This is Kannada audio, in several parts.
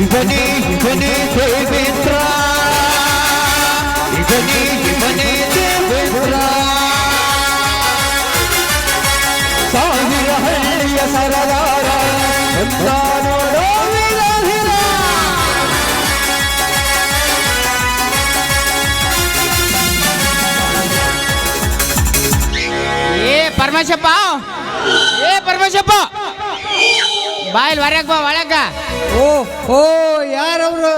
ಇವನೇ ದೇವೇಂದ್ರ, ಇವನೇ ದೇವೇಂದ್ರ. ಸಾವಿರ ಹಳ್ಳಿಯ ಸರದಾರ ಅಂತ ನೋಡೋ ವಿರಹಿರ. ಪರಮೇಶಪ್ಪ, ಪರಮೇಶಪ್ಪ, ಬಾ ಇಲ್ಲಿ ಹೊರಗೆ ಬಾ ಒಳಗ. ಓ ಯಾರವರು?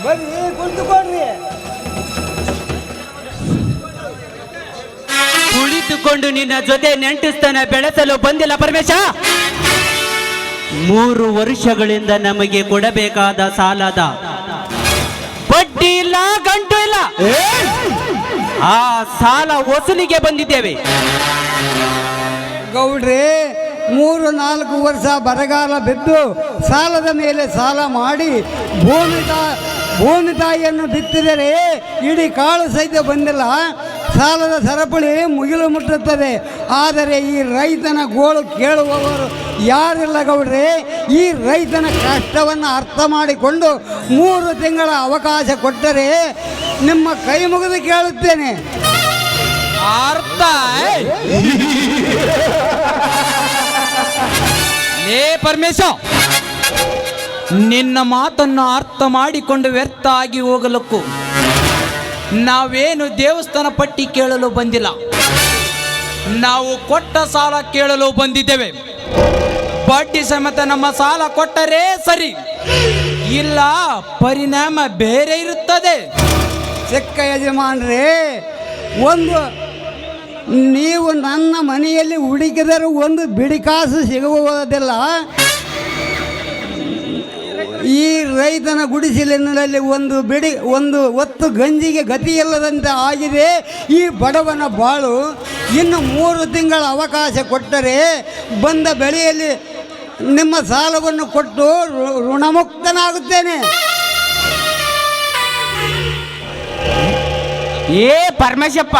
ಬರ್ರಿ ಕುಳಿತುಕೊಡ್ರಿ. ಕುಳಿತುಕೊಂಡು ನಿನ್ನ ಜೊತೆ ನೆಂಟಸ್ಥಾನ ಬೆಳೆಸಲು ಬಂದಿಲ್ಲ ಪರಮೇಶ. 3 ವರ್ಷಗಳಿಂದ ನಮಗೆ ಕೊಡಬೇಕಾದ ಸಾಲದ ಬಡ್ಡಿ ಇಲ್ಲ, ಗಂಟು ಇಲ್ಲ. ಆ ಸಾಲ ವಸೂಲಿಗೆ ಬಂದಿದ್ದೇವೆ. ಗೌಡ್ರೆ, 3-4 ವರ್ಷ ಬರಗಾಲ ಬಿದ್ದು ಸಾಲದ ಮೇಲೆ ಸಾಲ ಮಾಡಿ ಭೂಮಿ ತಾಯಿಯನ್ನು ಬಿತ್ತಿದರೆ ಇಡೀ ಕಾಳು ಸಹಿತ ಬಂದಿಲ್ಲ. ಸಾಲದ ಸರಪಳಿ ಮುಗಿಲು ಮುಟ್ಟುತ್ತದೆ. ಆದರೆ ಈ ರೈತನ ಗೋಳು ಕೇಳುವವರು ಯಾರಿಲ್ಲ ಗೌಡ್ರೆ. ಈ ರೈತನ ಕಷ್ಟವನ್ನು ಅರ್ಥ ಮಾಡಿಕೊಂಡು 3 ತಿಂಗಳ ಅವಕಾಶ ಕೊಟ್ಟರೆ ನಿಮ್ಮ ಕೈ ಮುಗಿದು ಕೇಳುತ್ತೇನೆ. ಅರ್ಥ ಪರಮೇಶ, ನಿನ್ನ ಮಾತನ್ನು ಅರ್ಥ ಮಾಡಿಕೊಂಡು ವ್ಯರ್ಥ ಆಗಿ ಹೋಗಲಕ್ಕೂ ನಾವೇನು ದೇವಸ್ಥಾನ ಪಟ್ಟಿ ಕೇಳಲು ಬಂದಿಲ್ಲ. ನಾವು ಕೊಟ್ಟ ಸಾಲ ಕೇಳಲು ಬಂದಿದ್ದೇವೆ. ಬಡ್ಡಿ ಸಮೇತ ನಮ್ಮ ಸಾಲ ಕೊಟ್ಟರೆ ಸರಿ, ಇಲ್ಲ ಪರಿಣಾಮ ಬೇರೆ ಇರುತ್ತದೆ. ಚಿಕ್ಕ ಯಜಮಾನ್ರೇ, ನೀವು ನನ್ನ ಮನೆಯಲ್ಲಿ ಹುಡುಕಿದರೂ ಒಂದು ಬಿಡಿಕಾಸು ಸಿಗುವುದಿಲ್ಲ. ಈ ರೈತನ ಗುಡಿಸಲಿನಲ್ಲಿ ಒಂದು ಹೊತ್ತು ಗಂಜಿಗೆ ಗತಿಯಿಲ್ಲದಂತೆ ಆಗಿದೆ ಈ ಬಡವನ ಬಾಳು. ಇನ್ನು 3 ತಿಂಗಳ ಅವಕಾಶ ಕೊಟ್ಟರೆ ಬಂದ ಬೆಳೆಯಲ್ಲಿ ನಿಮ್ಮ ಸಾಲವನ್ನು ಕೊಟ್ಟು ಋಣಮುಕ್ತನಾಗುತ್ತೇನೆ. ಪರಮೇಶಪ್ಪ,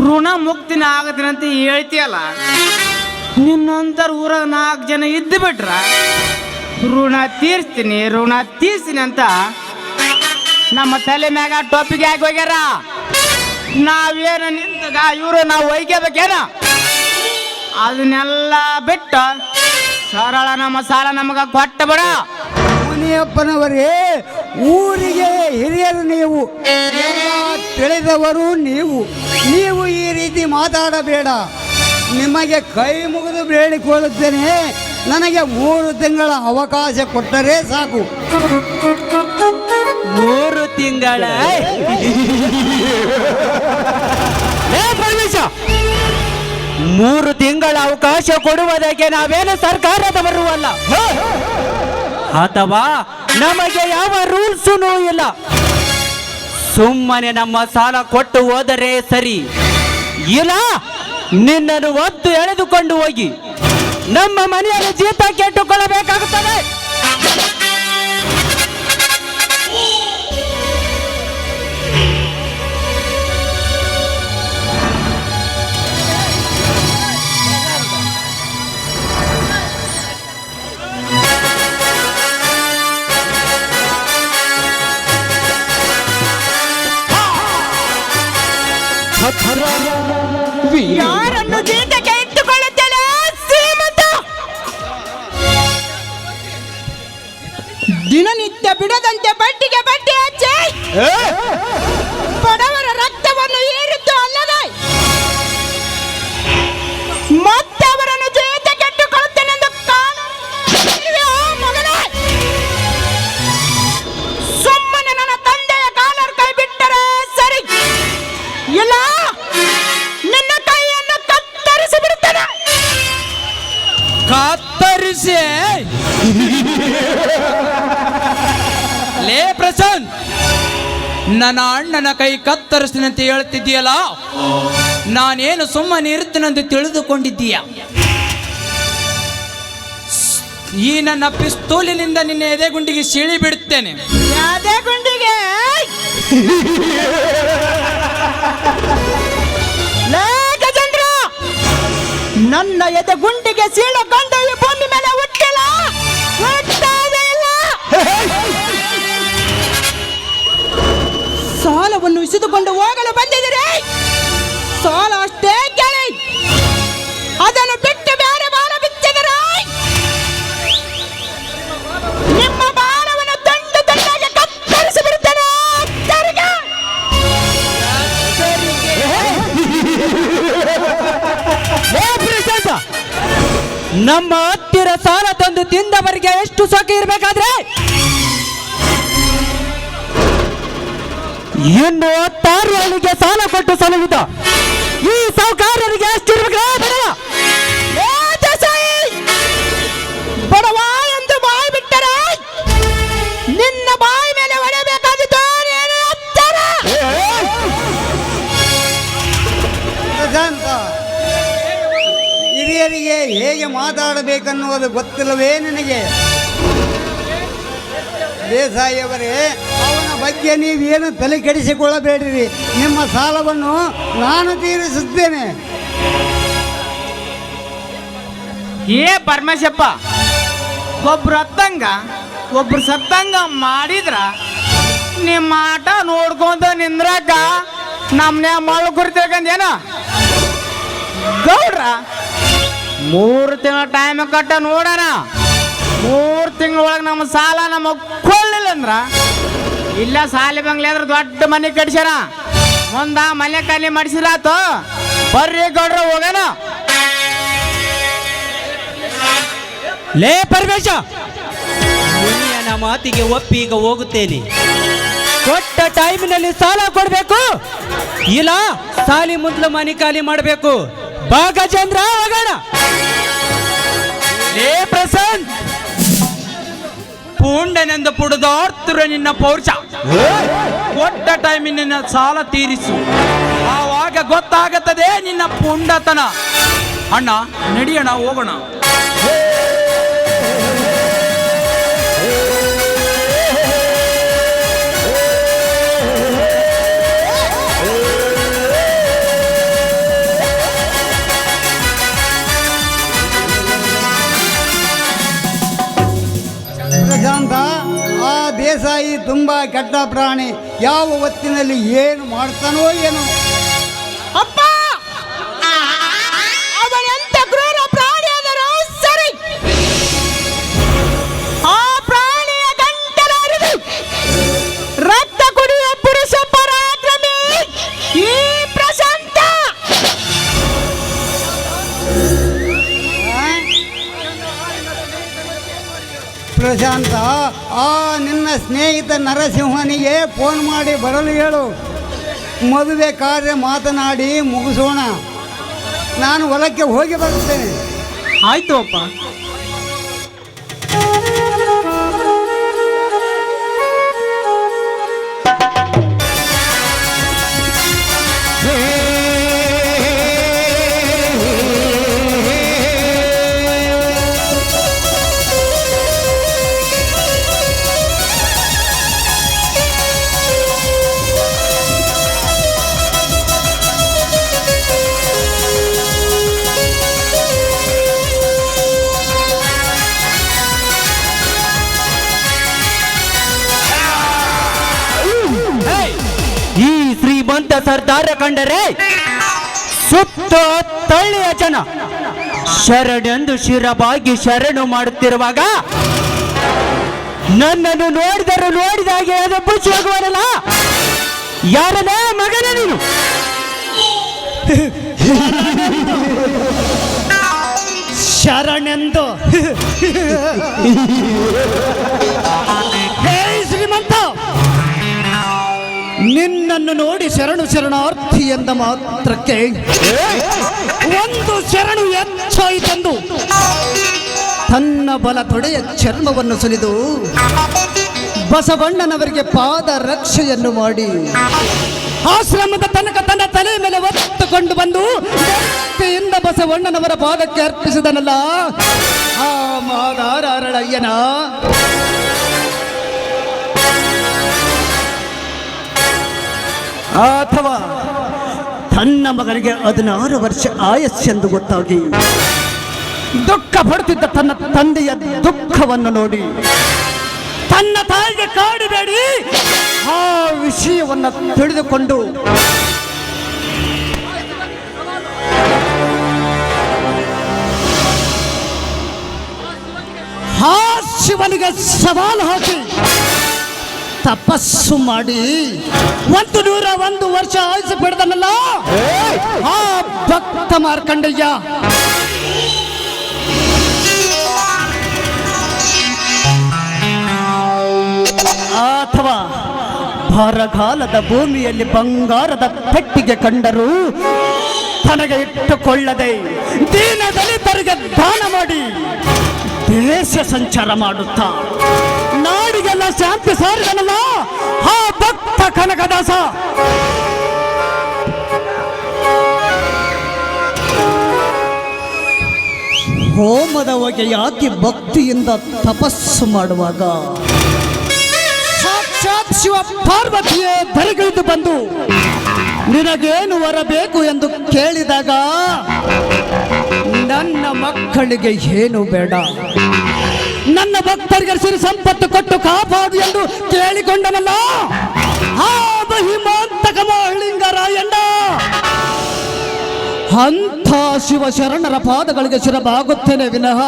ಋಣ ಮುಕ್ತಿನ ಆಗತ್ತೀನಿ ಅಂತ ಹೇಳ್ತೀಯಲ್ಲ, ನಿನ್ನಂತರ ಊರಾಗ 4 ಜನ ಇದ್ದು ಬಿಟ್ರ ಋಣ ತೀರ್ಸ್ತೀನಿ ಅಂತ ನಮ್ಮ ತಲೆ ಮ್ಯಾಗ ಟೊಪ್ಪಿಗೆ ಹಾಕಿ ಹೋಗ್ಯಾರ. ನಾವೇನು ನಿಂತಾಗ ಇವರು ನಾವು ಒಯ್ಕೋಬೇಕೇನ? ಅದನ್ನೆಲ್ಲ ಬಿಟ್ಟು ಸರಳ ನಮ್ಮ ಸಾಲ ನಮಗ ಕೊಟ್ಟ ಬಿಡ. ಮುನಿಯಪ್ಪನವರೇ, ಊರಿಗೆ ಹಿರಿಯರು ನೀವು, ತಿಳಿದವರು ನೀವು ಈ ರೀತಿ ಮಾತಾಡಬೇಡ. ನಿಮಗೆ ಕೈ ಮುಗಿದು ಬೇಡಿಕೊಳ್ಳುತ್ತೇನೆ. ನನಗೆ 3 ತಿಂಗಳ ಅವಕಾಶ ಕೊಟ್ಟರೆ ಸಾಕು. 3 ತಿಂಗಳ? ಪರಮೇಶ, 3 ತಿಂಗಳ ಅವಕಾಶ ಕೊಡುವುದಕ್ಕೆ ನಾವೇನು ಸರ್ಕಾರದವರು ಅಲ್ಲ, ಅಥವಾ ನಮಗೆ ಯಾವ ರೂಲ್ಸೂ ಇಲ್ಲ. ಸುಮ್ಮನೆ ನಮ್ಮ ಸಾಲ ಕೊಟ್ಟು ಹೋದರೆ ಸರಿ, ಇಲ್ಲ ನಿನ್ನನ್ನು ಒತ್ತು ಎಳೆದುಕೊಂಡು ಹೋಗಿ ನಮ್ಮ ಮನೆಯಲ್ಲಿ ಜೀತ ಕೆಟ್ಟುಕೊಳ್ಳಬೇಕಾಗುತ್ತದೆ. ಯಾರನ್ನು ಜೀತಕ್ಕೆ ಇಟ್ಟುಕೊಳ್ಳುತ್ತೇನೆ ಶ್ರೀಮಂತ? ದಿನನಿತ್ಯ ಬಿಡದಂತೆ ಬಡ್ಡಿಗೆ ಬಡ್ಡಿ ಹಚ್ಚಿ ಬಡವರ ರಕ್ತವನ್ನು ಏರಿದ್ದು ಅಲ್ಲದೆ ಮತ್ತೆ ಅವರನ್ನು ಜೀತಕ್ಕೆ ಇಟ್ಟುಕೊಳ್ಳುತ್ತೇನೆಂದು ಸುಮ್ಮನೆ ನನ್ನ ತಂದೆಯ ಕಾಲರ್ ಕೈ ಬಿಟ್ಟರೆ ಸರಿ, ಇಲ್ಲ ನಿನ್ನ ಕೈಯನ್ನು ಕತ್ತರಿಸಿ ಬಿಡುತ್ತೇನೆ. ಕತ್ತರಿಸಿ? ಲೇ ಪ್ರಸನ್ನ, ನನ್ನ ಅಣ್ಣನ ಕೈ ಕತ್ತರಿಸ್ತೀನಿ ಅಂತ ಹೇಳ್ತಿದ್ದೀಯಲ್ಲ, ನಾನೇನು ಸುಮ್ಮನೆ ಇರ್ತೀನಂತ ತಿಳಿದುಕೊಂಡಿದ್ದೀಯ? ಈ ನನ್ನ ಪಿಸ್ತೂಲಿನಿಂದ ನಿನ್ನ ಎದೆಗುಂಡಿಗೆ ಸೀಳಿ ಬಿಡುತ್ತೇನೆ. ಎದೆಗುಂಡಿಗೆ? ಗಜೇಂದ್ರ, ನನ್ನ ಎದೆಗುಂಡಿಗೆ ಸೀಳಗೊಂಡು ಈ ಭೂಮಿ ಮೇಲೆ ಹುಟ್ಟಿಲ್ಲ. ನಮ್ಮ ಹತ್ತಿರ ಸಾಲ ತಂದು ತಿಂದವರಿಗೆ ಎಷ್ಟು ಸುಖ ಇರಬೇಕಾದ್ರೆ ಇನ್ನು 6 ಹಳ್ಳಿಗೆ ಸಾಲ ಕೊಟ್ಟು ಸಲುವುದ ಈ ಸಾಹುಕಾರರಿಗೆ ಎಷ್ಟಿರ್ಬೇಕು ಬಡವ ಎಂದು ಬಾಯಿ ಬಿಟ್ಟರೆ ನಿನ್ನ ಬಾಯಿ ಮೇಲೆ ಹೊಡೆಯಬೇಕಾಗಿತ್ತು. ಪ್ರಶಾಂತ, ಹಿರಿಯರಿಗೆ ಹೇಗೆ ಮಾತಾಡಬೇಕನ್ನುವುದು ಗೊತ್ತಿಲ್ಲವೇ ನಿನಗೆ? ದೇಸಾಯಿಯವರೇ, ಅವನ ಬಗ್ಗೆ ನೀವೇನು ತಲೆ ಕೆಡಿಸಿಕೊಳ್ಳಬೇಡಿರಿ. ನಿಮ್ಮ ಸಾಲವನ್ನು ನಾನು ತೀರಿಸುತ್ತೇನೆ. ಏ ಪರಮೇಶಪ್ಪ, ಒಬ್ರು ಹತ್ತಂಗ ಒಬ್ರು ಸತ್ತಂಗ ಮಾಡಿದ್ರ ನಿಮ್ಮ ಆಟ ನೋಡ್ಕೊಂತ ನಿಂದ್ರಾಕ ನಮ್ನೆ ಮಳು ಕುರಿತೇಕಂದೇನ ಗೌಡ್ರ 3 ತಿಂಗಳ ಟೈಮ್ ಕಟ್ಟ ನೋಡೋಣ. 3 ತಿಂಗಳೊಳಗೆ ನಮ್ಮ ಸಾಲ ನಮಗೆ ಕೊಳ್ಳಿಲ್ಲ ಅಂದ್ರ ಇಲ್ಲ ಸಾಲಿ ಬಂಗ್ಲೆ ಅಂದ್ರೆ ದೊಡ್ಡ ಮನೆ ಕಟ್ಸ್ಯಾರ. ಮುಂದ ಮನೆ ಖಾಲಿ ಮಾಡಿಸಿರಾತು. ಬರ್ರಿ ಗೌಡ್ರ ಹೋಗೋಣ. ಲೇ ಪರಮೇಶ, ಮುನಿಯನ ಮಾತಿಗೆ ಒಪ್ಪಿ ಈಗ ಹೋಗುತ್ತೇನೆ. ಕೊಟ್ಟ ಟೈಮಿನಲ್ಲಿ ಸಾಲ ಕೊಡಬೇಕು, ಇಲ್ಲ ಸಾಲಿ ಮೊದಲು ಮನೆ ಖಾಲಿ ಮಾಡಬೇಕು. ಬಾ ಗಜೇಂದ್ರ, ಹೋಗೋಣ. ಲೇ ಪ್ರಸನ್ನ, ಪುಂಡನೆಂದು ಪುಡದೋರ್ತರ ನಿನ್ನ ಪೌರುಷ. ಕೊಟ್ಟ ಟೈಮಿನ ನಿನ್ನ ಸಾಲ ತೀರಿಸು, ಆವಾಗ ಗೊತ್ತಾಗುತ್ತದೆ ನಿನ್ನ ಪುಂಡತನ. ಅಣ್ಣ ನಡಿಯಣ್ಣ, ಹೋಗೋಣ. ಪ್ರಶಾಂತ, ಆ ದೇಸಾಯಿ ತುಂಬ ಕೆಟ್ಟ ಪ್ರಾಣಿ. ಯಾವ ಹೊತ್ತಿನಲ್ಲಿ ಏನು ಮಾಡ್ತಾನೋ ಏನೋ. ಅಪ್ಪ, ಅವನೆಂತ ಕ್ರೂರ ಪ್ರಾಣಿ ಆದರೂ ಸರಿ, ಆ ಪ್ರಾಣಿಯ ಗಂಟಲರಿದು ರಕ್ತ ಕುಡಿಯುವ ಪುರುಷ ಪರಾಕ್ರಮಿ ಈ ಪ್ರಶಾಂತ. ಪ್ರಶಾಂತ, ಆ ನಿನ್ನ ಸ್ನೇಹಿತ ನರಸಿಂಹನಿಗೆ ಫೋನ್ ಮಾಡಿ ಬರಲು ಹೇಳು. ಮದುವೆ ಕಾರ್ಯ ಮಾತನಾಡಿ ಮುಗಿಸೋಣ. ನಾನು ಹೊಲಕ್ಕೆ ಹೋಗಿ ಬರುತ್ತೇನೆ. ಆಯ್ತು ಅಪ್ಪ. ಈ ಶ್ರೀಮಂತ ಸರ್ದಾರ ಕಂಡರೆ ಸುತ್ತ ತಳ್ಳಿಯ ಜನ ಶರಣೆಂದು ಶಿರಬಾಗಿ ಶರಣು ಮಾಡುತ್ತಿರುವಾಗ ನನ್ನನ್ನು ನೋಡಿದಾಗೆ ಅದು ಬುಚ್ಚಿ ಹೋಗುವನಲ್ಲ. ಯಾರನೇ ಮಗನ ನೀನು? ಶರಣೆಂದು ಹೇ ಶ್ರೀಮಂತ, ನಿನ್ನನ್ನು ನೋಡಿ ಶರಣಾರ್ಥಿ ಎಂದ ಮಾತ್ರಕ್ಕೆ ಒಂದು ಶರಣು ಹೆಚ್ಚಾಯಿತೆಂದು ತನ್ನ ಬಲ ತೊಡೆಯ ಚರ್ಮವನ್ನು ಸುಲಿದು ಬಸವಣ್ಣನವರಿಗೆ ಪಾದ ರಕ್ಷೆಯನ್ನು ಮಾಡಿ ಆಶ್ರಮದ ತನಕ ತನ್ನ ತಲೆ ಮೇಲೆ ಒತ್ತುಕೊಂಡು ಬಂದು ಭಕ್ತಿಯಿಂದ ಬಸವಣ್ಣನವರ ಪಾದಕ್ಕೆ ಅರ್ಪಿಸಿದನಲ್ಲ ಆ ಮಾದಾರಳಯ್ಯನ. ಅಥವಾ ತನ್ನ ಮಗನಿಗೆ 16 ವರ್ಷ ಆಯಸ್ಸೆಂದು ಗೊತ್ತಾಗಿ ದುಃಖ ಪಡುತ್ತಿದ್ದ ತನ್ನ ತಂದೆಯ ದುಃಖವನ್ನು ನೋಡಿ ತನ್ನ ತಾಯಿಗೆ ಕಾಡಬೇಡಿ ಆ ವಿಷಯವನ್ನು ತಿಳಿದುಕೊಂಡು ಆ ಶಿವನಿಗೆ ಸವಾಲು ಹಾಕಿ ತಪಸ್ಸು ಮಾಡಿ 101 ವರ್ಷ ಆಯುಷ್ ಪಡೆದನಲ್ಲ ಆ ಭಕ್ತ ಮಾರ್ಕಂಡಯ್ಯ. ಬರಗಾಲದ ಭೂಮಿಯಲ್ಲಿ ಬಂಗಾರದ ಪೆಟ್ಟಿಗೆ ಕಂಡರೂ ತನಗೆ ಇಟ್ಟುಕೊಳ್ಳದೆ ದೀನ ದಲಿತರಿಗೆ ದಾನ ಮಾಡಿ ದೇಶ ಸಂಚಾರ ಮಾಡುತ್ತಾ ನಾಡಿಗೆಲ್ಲ ಶಾಂತಿ ಸಾರಿದನಲ್ಲ ಆ ಭಕ್ತ ಕನಕದಾಸ. ಹೋಮದ ಹೊಗೆ ಯಾಕೆ ಭಕ್ತಿಯಿಂದ ತಪಸ್ಸು ಮಾಡುವಾಗ ಸಾಕ್ಷಾತ್ ಶಿವ ಪಾರ್ವತಿಯೇ ಧರೆಗಿಳಿದು ಬಂದು ನಿನಗೇನು ವರ ಬೇಕು ಎಂದು ಕೇಳಿದಾಗ ನನ್ನ ಮಕ್ಕಳಿಗೆ ಏನು ಬೇಡ, ನನ್ನ ಭಕ್ತರಿಗೆ ಸಿರಿ ಸಂಪತ್ತು ಕೊಟ್ಟು ಕಾಪಾಡು ಎಂದು ಕೇಳಿಕೊಂಡನಲ್ಲ ಆ ಮಹಿಮಾಂತಕ ಮಹಲಿಂಗರಾಯಣ್ಣ. ಅಂಥ ಶಿವ ಶರಣರ ಪಾದಗಳಿಗೆ ಶಿರಬಾಗುತ್ತೇನೆ ವಿನಃ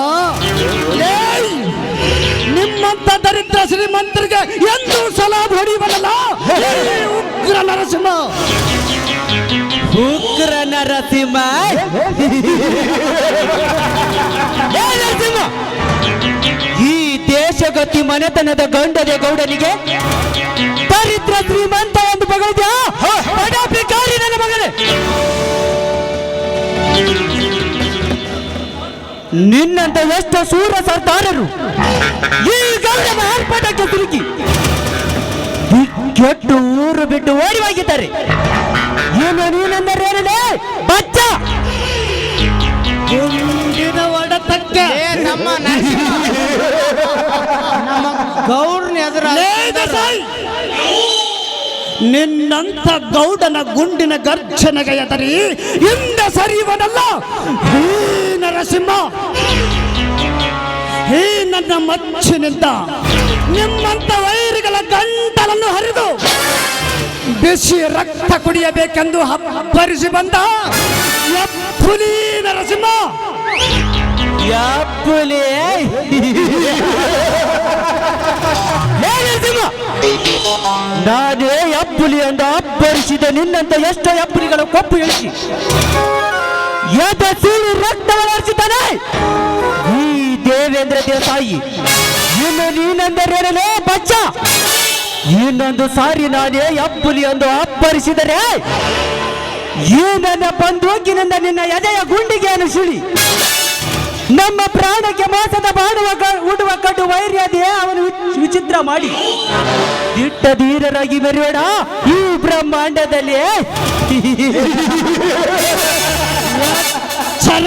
ನಿಮ್ಮಂತ ದರಿದ್ರ ಶ್ರೀಮಂತರಿಗೆ ಎಂದು ಸಲಾಮ್ ಹೊಡೆಯುವನಲ್ಲ ಉಗ್ರ ನರಸಿಂಹ. ಉಗ್ರ ನರಸಿಂಹ ಏ ನರಸಿಂಹ, ಈ ದೇಶಗತಿ ಮನೆತನದ ಗಂಡದೆ ಗೌಡನಿಗೆ ದರಿದ್ರ ಶ್ರೀಮಂತ ಎಂದು ಬಗಳಿದ್ಯಾ? ಬಡ ಭಿಕಾರಿ ನನ್ನ ಮಗನೇ. ನಿನ್ನಂತ ಎಷ್ಟು ಸೂರ ಸರ್ದಾರರು ಈ ಗೌಡನ ಆರ್ಭಟಕ್ಕೆ ತಿರುಗಿ ಕೆಟ್ಟು ಊರು ಬಿಟ್ಟು ಓಡಿ ಹೋಗಿದ್ದಾರೆ. ಏನು ನೀನೆಂದರೇನೇ ಬಚ್ಚ? ಗುಂಡಿನ ಒಡತಕ್ಕೆ ನಮ್ಮ ಗೌಡ್ರನ ನಿನ್ನಂತ ಗೌಡನ ಗುಂಡಿನ ಗರ್ಜನೆಗೆ ಎದರಿ ಹಿಂದೆ ಸರಿಯುವನಲ್ಲ ಈ ನರಸಿಂಹ. ಈ ನನ್ನ ಮಚ್ಚಿನಿಂದ ನಿಮ್ಮಂತ ವೈರಿಗಳ ಗಂಟಲನ್ನು ಹರಿದು ಬಿಸಿ ರಕ್ತ ಕುಡಿಯಬೇಕೆಂದು ಹಬ್ಬರಿಸಿ ಬಂದ ಹುಲಿ ನರಸಿಂಹ. ಯಾಪುಲಿ ನಾನೇ ಅಪ್ಪುಲಿ ಎಂದು ಅಬ್ಬರಿಸಿದ ನಿನ್ನಂತ ಎಷ್ಟೋ ಅಪ್ಪುಲಿಗಳ ಕೊಪ್ಪು ಇಳಿಸಿ ಎದ ಸೀಳು ರಕ್ತ ವಲರ್ಸಿದ್ದಾನೆ ಈ ದೇವೇಂದ್ರ ದೇಸಾಯಿ. ಇನ್ನು ನೀನೆಂದರೇನೇ ಬಚ್ಚ? ಇನ್ನೊಂದು ಸಾರಿ ನಾನೇ ಅಪ್ಪುಲಿ ಎಂದು ಅಬ್ಬರಿಸಿದರೆ ಈ ನನ್ನ ಬಂದೂಕಿನಿಂದ ನಿನ್ನ ಎದೆಯ ಗುಂಡಿಗೆಯನ್ನು ಸುಳಿ ನಮ್ಮ ಪ್ರಾಣಕ್ಕೆ ಮೋಸದ ಬಾಡುವ ಉಡುವ ಕಡು ವೈರ್ಯದೇ ಅವನು ವಿಚಿತ್ರ ಮಾಡಿ ದಿಟ್ಟ ಧೀರರಾಗಿ ಮೆರೆಯೋಣ ಈ ಬ್ರಹ್ಮಾಂಡದಲ್ಲಿ. ಛಲ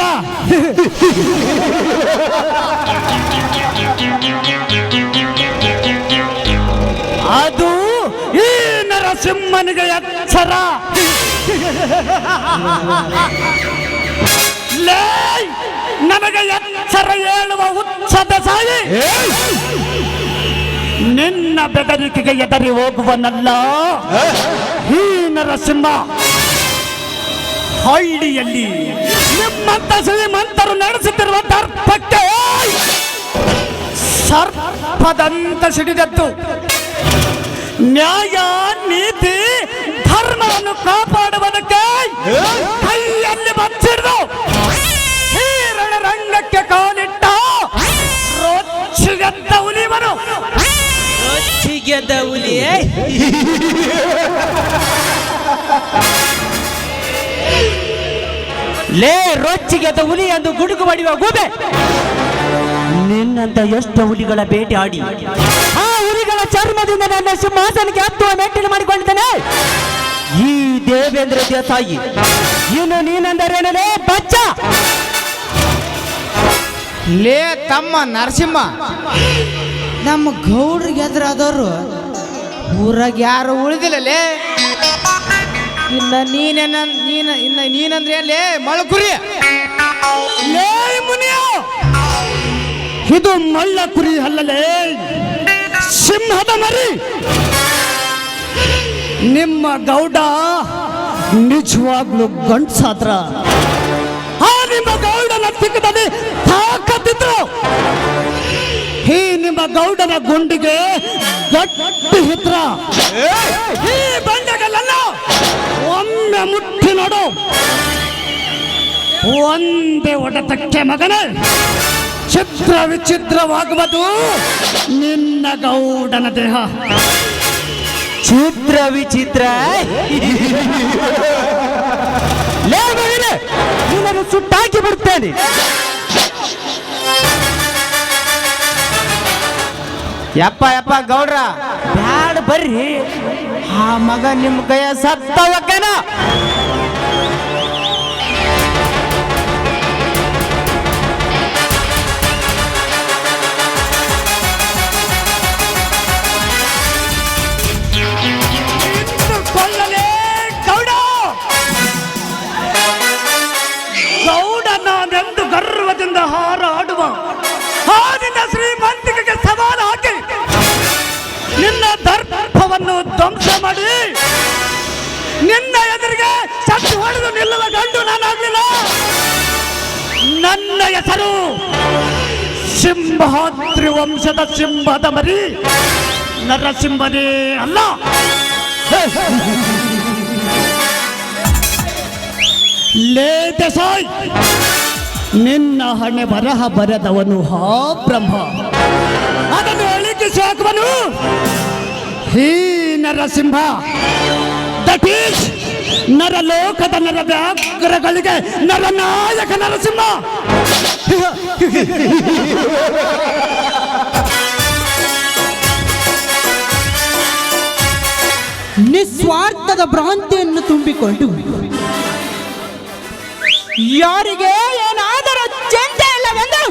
ಅದು ಈ ನರಸಿಂಹನಿಗೆ ಎಚ್ಚರ. ನಮಗೆ ಎಚ್ಚರ ಹೇಳುವ ಉತ್ಸದ ಸಾಯಿ ನಿನ್ನ ಬೆದರಿಕೆಗೆ ಎದರಿ ಹೋಗುವನಲ್ಲ ಈ ನರಸಿಂಹ. ಹಳ್ಳಿಯಲ್ಲಿ ನಿಮ್ಮಂತ ಶ್ರೀಮಂತರು ನಡೆಸುತ್ತಿರುವ ದರ್ಪಕ್ಕೆ ಸರ್ಪದಂತ ಸಿಡಿದದ್ದು ನ್ಯಾಯ ನೀತಿ ಧರ್ಮವನ್ನು ಕಾಪಾಡುವುದಕ್ಕೆ ಕೈಯಲ್ಲಿ ಬಚ್ಚಿಡಿದು ರಂಗಕ್ಕೆ ಕಾಲಿಟ್ಟ ರೊಚ್ಚಿಗೆದ್ದ ಹುಲಿವನು. ರೊಚ್ಚಿಗೆದ್ದ ಹುಲಿ ಲೇ ರೊಚ್ಚಿಗೆದ್ದ ಹುಲಿ ಎಂದು ಗುಡುಗು ಬಡಿಯುವ ಗೂಬೆ. ನಿನ್ನಂತ ಎಷ್ಟು ಹುಲಿಗಳ ಬೇಟೆ ಆಡಿ ಆ ಹುಲಿಗಳ ಚರ್ಮದಿಂದ ನನ್ನ ಸಿಂಹಾಸನಕ್ಕೆ ಹತ್ತುವ ಮೆಟ್ಟಿಲು ಮಾಡಿಕೊಂಡಿದ್ದೇನೆ ಈ ದೇವೇಂದ್ರ ದೇಸಾಯಿ. ಇನ್ನು ನೀನೆಂದರೇನೇ ಬಚ್ಚ? ಲೇ ತಮ್ಮ ನರಸಿಂಹ, ನಮ್ಮ ಗೌಡ್ರಿಗೆ ಎದುರಾದವರು ಊರಾಗ ಯಾರು ಉಳಿದಿಲ್ಲ ಲೇ. ನೀನಂದ್ರೆ ಲೇ ಮಳಕುರಿ. ಲೇ ಮುನಿಯ, ಇದು ಮಳ್ಳ ಕುರಿ ಅಲ್ಲಲೇ, ಸಿಂಹದ ಮರಿ. ನಿಮ್ಮ ಗೌಡ ನಿಜವಾಗ್ಲು ಗಂಡ್ಸಾದ್ರ ಆ ನಿಮ್ಮ ಗೌಡನ ತಿಕ್ಕದಲ್ಲಿ ತಾಕತ್ತಿದ್ರು ಈ ನಿಮ್ಮ ಗೌಡನ ಗುಂಡಿಗೆ ಗಟ್ಟಿ ಹಿತ್ರ. ಈ ಬಂಡೆಗಲ್ಲ ಒಮ್ಮೆ ಮುಟ್ಟಿ ನೋಡು, ಒಂದೇ ಒಡೆತಕ್ಕೆ ಮಗನೇ ಚಿತ್ರ ವಿಚಿತ್ರವಾಗುವುದು ನಿನ್ನ ಗೌಡನ ದೇಹ. ಚಿತ್ರ ವಿಚಿತ್ರ ನಿನ್ನನ್ನು ಸುಟ್ಟಾಕಿ ಬಿಡ್ತೇನೆ. ಯಪ್ಪ ಯಪ್ಪ ಗೌಡ್ರ ಬ್ಯಾಡ ಬರ್ರಿ. ಆ ಮಗ ನಿಮ್ಮ ಕೈಯ ಸತ್ತವಕ್ಕೇನ. ಕೊಲ್ಲಲೇ ಗೌಡ. ಗೌಡ ನಾನೆಂದು ಗರ್ವದಿಂದ ಹಾರಾಡುವ ನಿನ್ನ ಶ್ರೀಮಂತಿಕೆಗೆ ಸವಾಲು ಹಾಕಿ ನಿನ್ನ ದರ್ಪವನ್ನು ಧ್ವಂಸ ಮಾಡಿ ನಿನ್ನ ಎದುರಿಗೆ ಶಕ್ತಿ ಹೊಡೆದು ನಿಲ್ಲುವ ಗಂಡು ನಾನಾಗಲಿಲ್ಲ. ನನ್ನ ಹೆಸರು ಸಿಂಹಾದ್ರಿ ವಂಶದ ಸಿಂಹದ ಮರಿ ನರಸಿಂಹನೇ ಅಲ್ಲ. ಲೇ ದೇಸಾಯಿ, ನಿನ್ನ ಹಣೆ ಬರಹ ಬರೆದವನು ಹಾ ಬ್ರಹ್ಮ, ಅದನ್ನು ಅಳಿಕಿಸಿ ಹಾಕುವನು ಹೀ ನರಸಿಂಹ. ದಟ್ ಈಸ್ ನರಲೋಕದ ನರ ವ್ಯಾಘ್ರಗಳಿಗೆ ನರನಾಯಕ ನರಸಿಂಹ. ನಿಸ್ವಾರ್ಥದ ಭ್ರಾಂತಿಯನ್ನು ತುಂಬಿಕೊಂಡು ಯಾರಿಗೆ ಏನಾದರೂ ಚಿಂತೆ ಇಲ್ಲವೆಂದು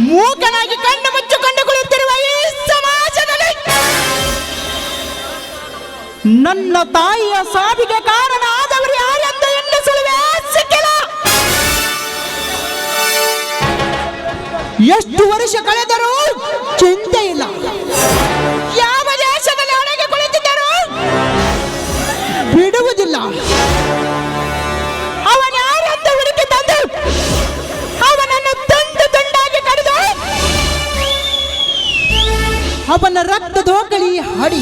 ಮೂಕನಾಗಿ ಕಣ್ಣು ಮುಚ್ಚಿಕೊಂಡು ಕುಳಿತಿರುವ ಈ ಸಮಾಜದಲ್ಲಿ ನನ್ನ ತಾಯಿಯ ಸಾವಿಗೆ ಕಾರಣ ಆದವರು ಯಾರೆಂದು ಎನ್ನಿಸಲುವೆ ಸಿಕ್ಕಿಲ್ಲ. ಎಷ್ಟು ವರ್ಷ ಕಳೆದರೂ ಚಿಂತೆ ಇಲ್ಲ. ಯಾವ ದೇಶದಲ್ಲಿ ಒಳಗೆ ಕುಳಿತಿದ್ದರೂ ಬಿಡುವುದಿಲ್ಲ. ಅವನ್ಯಾರೆಂದು ಹುಡುಕಿ ತಂದು ಅವನನ್ನು ತುಂಡು ತುಂಡಾಗಿ ಕಡಿದು ಅವನ ರಕ್ತ ದೋಕಳಿ ಹಾಡಿ